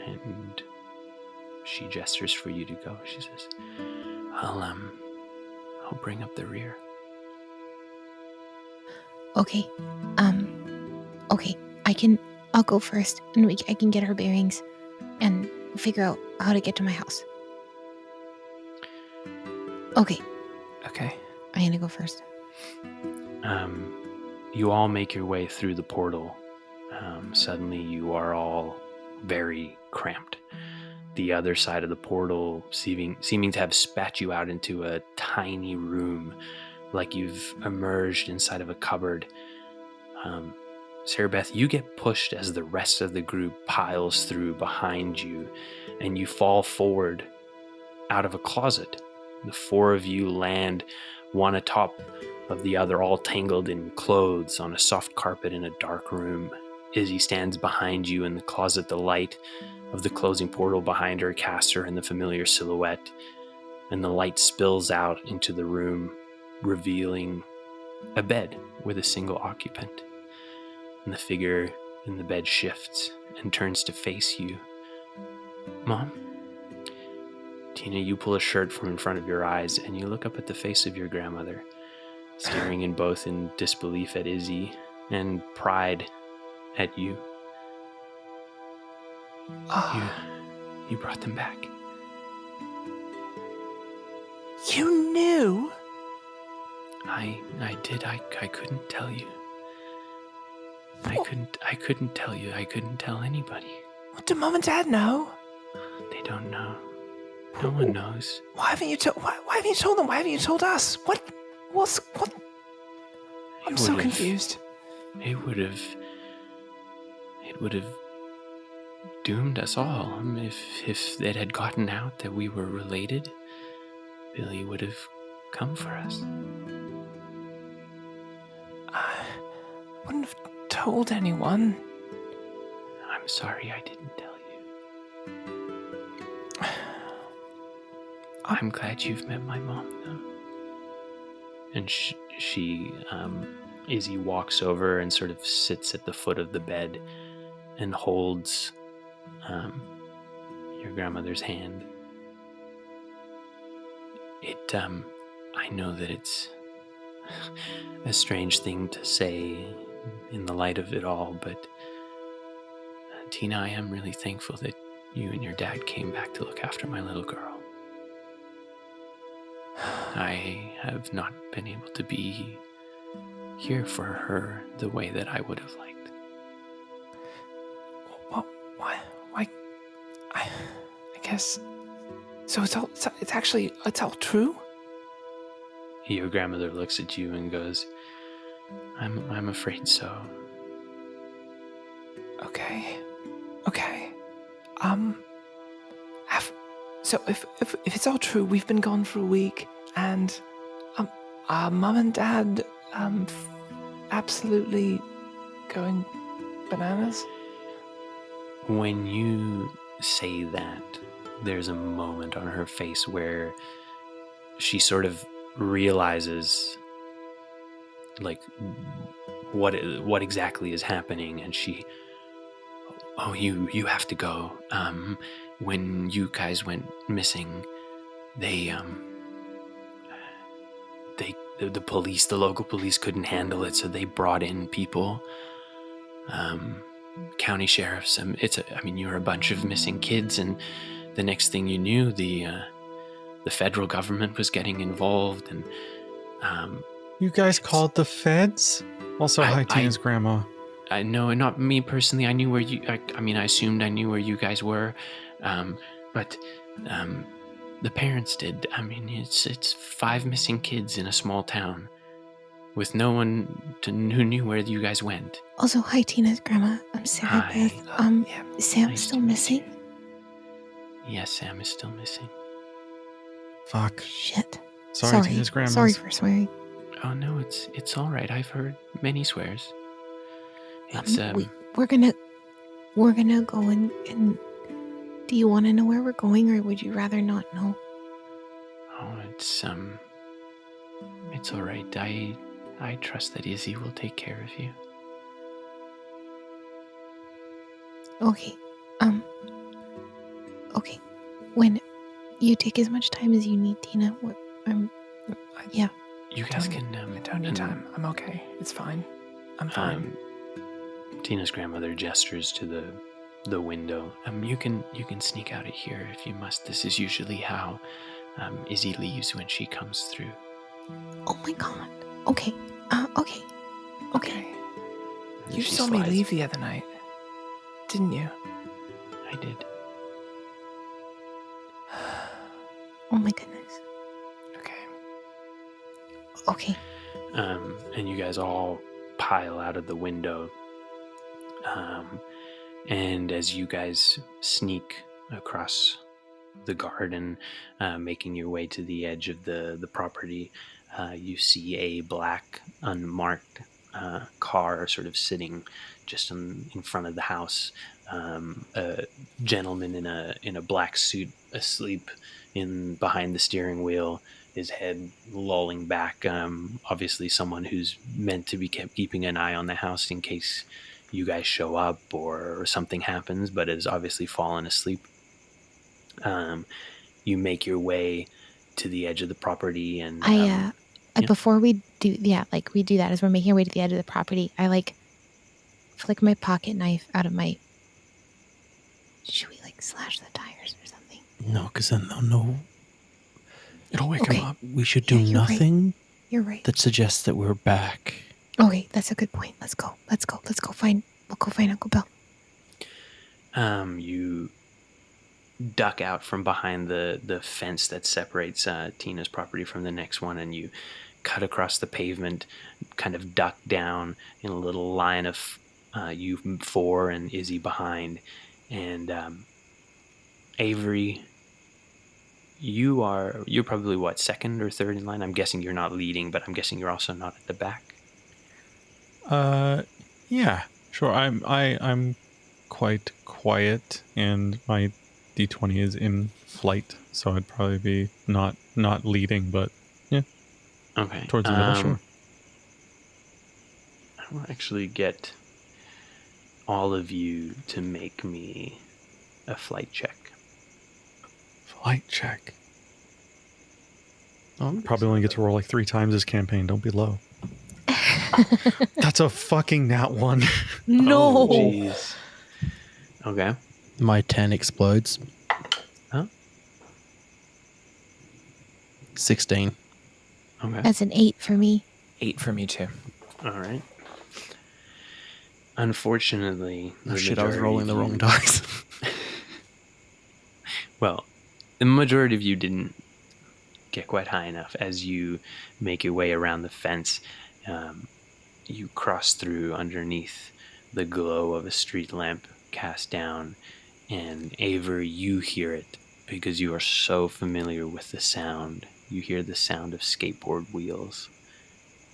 And she gestures for you to go. She says, I'll bring up the rear. Okay. Okay. I'll go first, and I can get our bearings and figure out how to get to my house. Okay. Okay. I'm gonna go first. You all make your way through the portal. Suddenly you are all very cramped. The other side of the portal seeming to have spat you out into a tiny room, like you've emerged inside of a cupboard. Sara-Beth, you get pushed as the rest of the group piles through behind you, and you fall forward out of a closet. The four of you land one atop of the other, all tangled in clothes on a soft carpet in a dark room. Izzy stands behind you in the closet. The light of the closing portal behind her casts her in the familiar silhouette, and the light spills out into the room, revealing a bed with a single occupant. And the figure in the bed shifts and turns to face you. Mom? Tina, you pull a shirt from in front of your eyes, and you look up at the face of your grandmother, staring in both in disbelief at Izzy and pride at you. You brought them back. You knew? I did. I couldn't tell you. I couldn't tell you. I couldn't tell anybody. What do Mom and Dad know? They don't know. No one knows. Why haven't you told them? Why haven't you told us? What? I'm so confused. It would have doomed us all. If it had gotten out that we were related, Billy would have come for us. I wouldn't have told anyone. I'm sorry I didn't tell you. I'm glad you've met my mom, though. And Izzy walks over and sort of sits at the foot of the bed and holds your grandmother's hand. I know that it's a strange thing to say in the light of it all, but Tina, I am really thankful that you and your dad came back to look after my little girl. I have not been able to be here for her the way that I would have liked. Well, why? I guess. So it's all true? Your grandmother looks at you and goes, I'm afraid so. Okay. So if it's all true, we've been gone for a week, and Mom and Dad absolutely going bananas. When you say that, there's a moment on her face where she sort of realizes like what exactly is happening, and you have to go. When you guys went missing, the police, the local police couldn't handle it, so they brought in people, county sheriffs. You're a bunch of missing kids, and the next thing you knew, the federal government was getting involved, and You guys called the feds? Also, hi, Tina's grandma. I know, not me personally. I knew where you. I assumed I knew where you guys were, but the parents did. It's 5 missing kids in a small town. with no one who knew where you guys went. Also, hi, Tina's grandma. I'm Sara-Beth. Hi. Yeah. Sam's Nice still to meet missing? Yes, Sam is still missing. Fuck. Shit. Sorry, Tina's grandma's. Sorry for swearing. Oh no, it's all right. I've heard many swears. It's We're gonna go and do you want to know where we're going, or would you rather not know? oh, it's all right. I trust that Izzy will take care of you. Okay. Okay. When you take as much time as you need, Tina. Yeah. You guys can I don't need time. I'm okay. It's fine. I'm fine. Tina's grandmother gestures to the window. You can sneak out of here if you must. This is usually how Izzy leaves when she comes through. Oh my God. Okay. Okay. Okay. And You she saw me slides- leave the other night, didn't you? I did. Oh my goodness. Okay. Okay. And you guys all pile out of the window. And as you guys sneak across the garden, making your way to the edge of the property, you see a black, unmarked car sort of sitting just in front of the house. A gentleman in a black suit asleep behind the steering wheel, his head lolling back. Obviously, someone who's meant to be keeping an eye on the house in case you guys show up or something happens, but has obviously fallen asleep. You make your way to the edge of the property, and yeah. Before we do that, as we're making our way to the edge of the property, I flick my pocket knife out of my. Should we slash the tires or something? No, because then they'll know. It'll wake him up. We should do you're right. nothing You're right. that suggests that we're back. Okay, that's a good point. Let's go. We'll go find Uncle Bill. You duck out from behind the fence that separates Tina's property from the next one, and you cut across the pavement, kind of duck down in a little line of you four and Izzy behind. And Avery, you're probably what, second or third in line? I'm guessing you're not leading, but I'm guessing you're also not at the back. Yeah, sure. I'm quite quiet, and my D20 is in flight, so I'd probably be not leading, but yeah. Okay. Towards the middle, sure. I will actually get all of you to make me a flight check. Flight check. Oh, Probably only get to roll like 3 times this campaign. Don't be low. That's a fucking nat 1. No. Jeez. Okay. my 10 explodes. Huh? 16. Okay. That's an 8 for me. 8 for me too. All right. Unfortunately, Oh the shit, I was majority rolling of the you- wrong dice. Well, the majority of you didn't get quite high enough. As you make your way around the fence, you cross through underneath the glow of a street lamp cast down, and Avery, you hear it because you are so familiar with the sound. You hear the sound of skateboard wheels,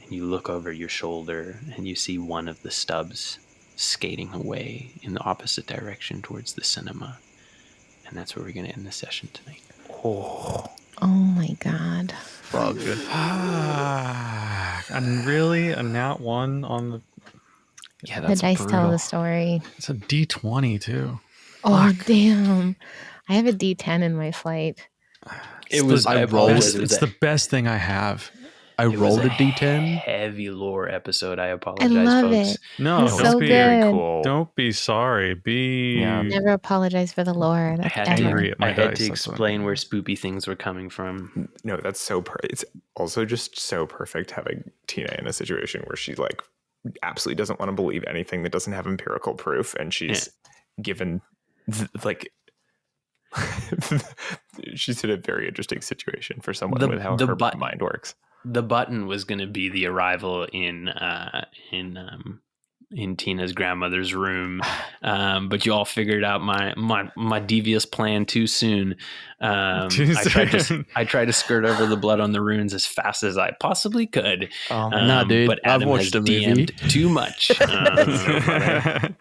and you look over your shoulder and you see one of the stubs skating away in the opposite direction towards the cinema. And that's where we're going to end the session tonight. Oh my god. Fuck. And really, a nat 1 on the... Yeah, The that's dice brutal. tell the story. It's a D20 too. Oh damn. I have a D10 in my flight. It was. I apologize. It's the best thing I have. I It was rolled a a D10. heavy lore episode. I apologize, love folks. it. No, It's don't so be good. cool. Don't be sorry. Be Yeah. Never apologize for the lore. I That's had ever. angry at my I had dice. to That's what- explain where spoopy things were coming from. No, that's so it's also just so perfect having Tina in a situation where she like absolutely doesn't want to believe anything that doesn't have empirical proof, and she's given she's in a very interesting situation for someone with how her mind works. the button was going to be the arrival in Tina's grandmother's room, but you all figured out my devious plan too soon. I tried to skirt over the blood on the runes as fast as I possibly could. Nah, dude, but I've Adam watched has a movie. DM'd too much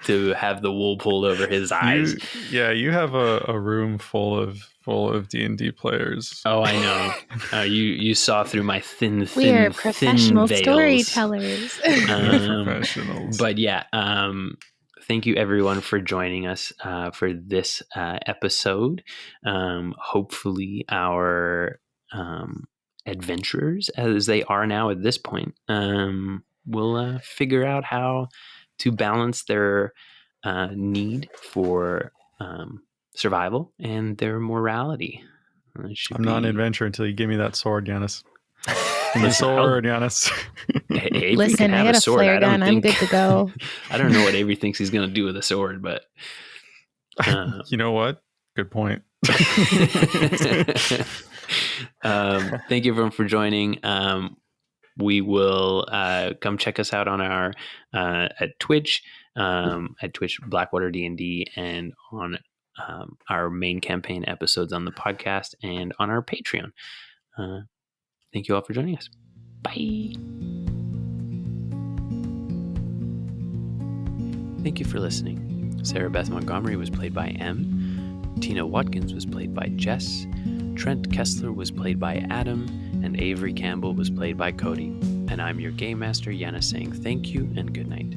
to have the wool pulled over his eyes. You have a room full of D&D players. Oh, I know. You saw through my thin We are thin professional veils. storytellers. Professionals. But yeah, thank you everyone for joining us for this episode. Hopefully our adventurers, as they are now at this point, will figure out how to balance their need for survival and their morality. I'm not an adventurer until you give me that sword, Giannis. Give me the sword, Giannis. Avery Listen, can have I got a sword. flare gun. I'm good to go. I don't know what Avery thinks he's going to do with a sword, but you know what? Good point. Thank you everyone for joining. We will come check us out on our at Twitch BlackwaterDND, and on our main campaign episodes on the podcast and on our Patreon. Thank you all for joining us. Bye. Thank you for listening. Sara-Beth Montgomery was played by M. Tina Watkins was played by Jess. Trent Kessler was played by Adam. And Avery Campbell was played by Cody. And I'm your Game Master, Yana, saying thank you and good night.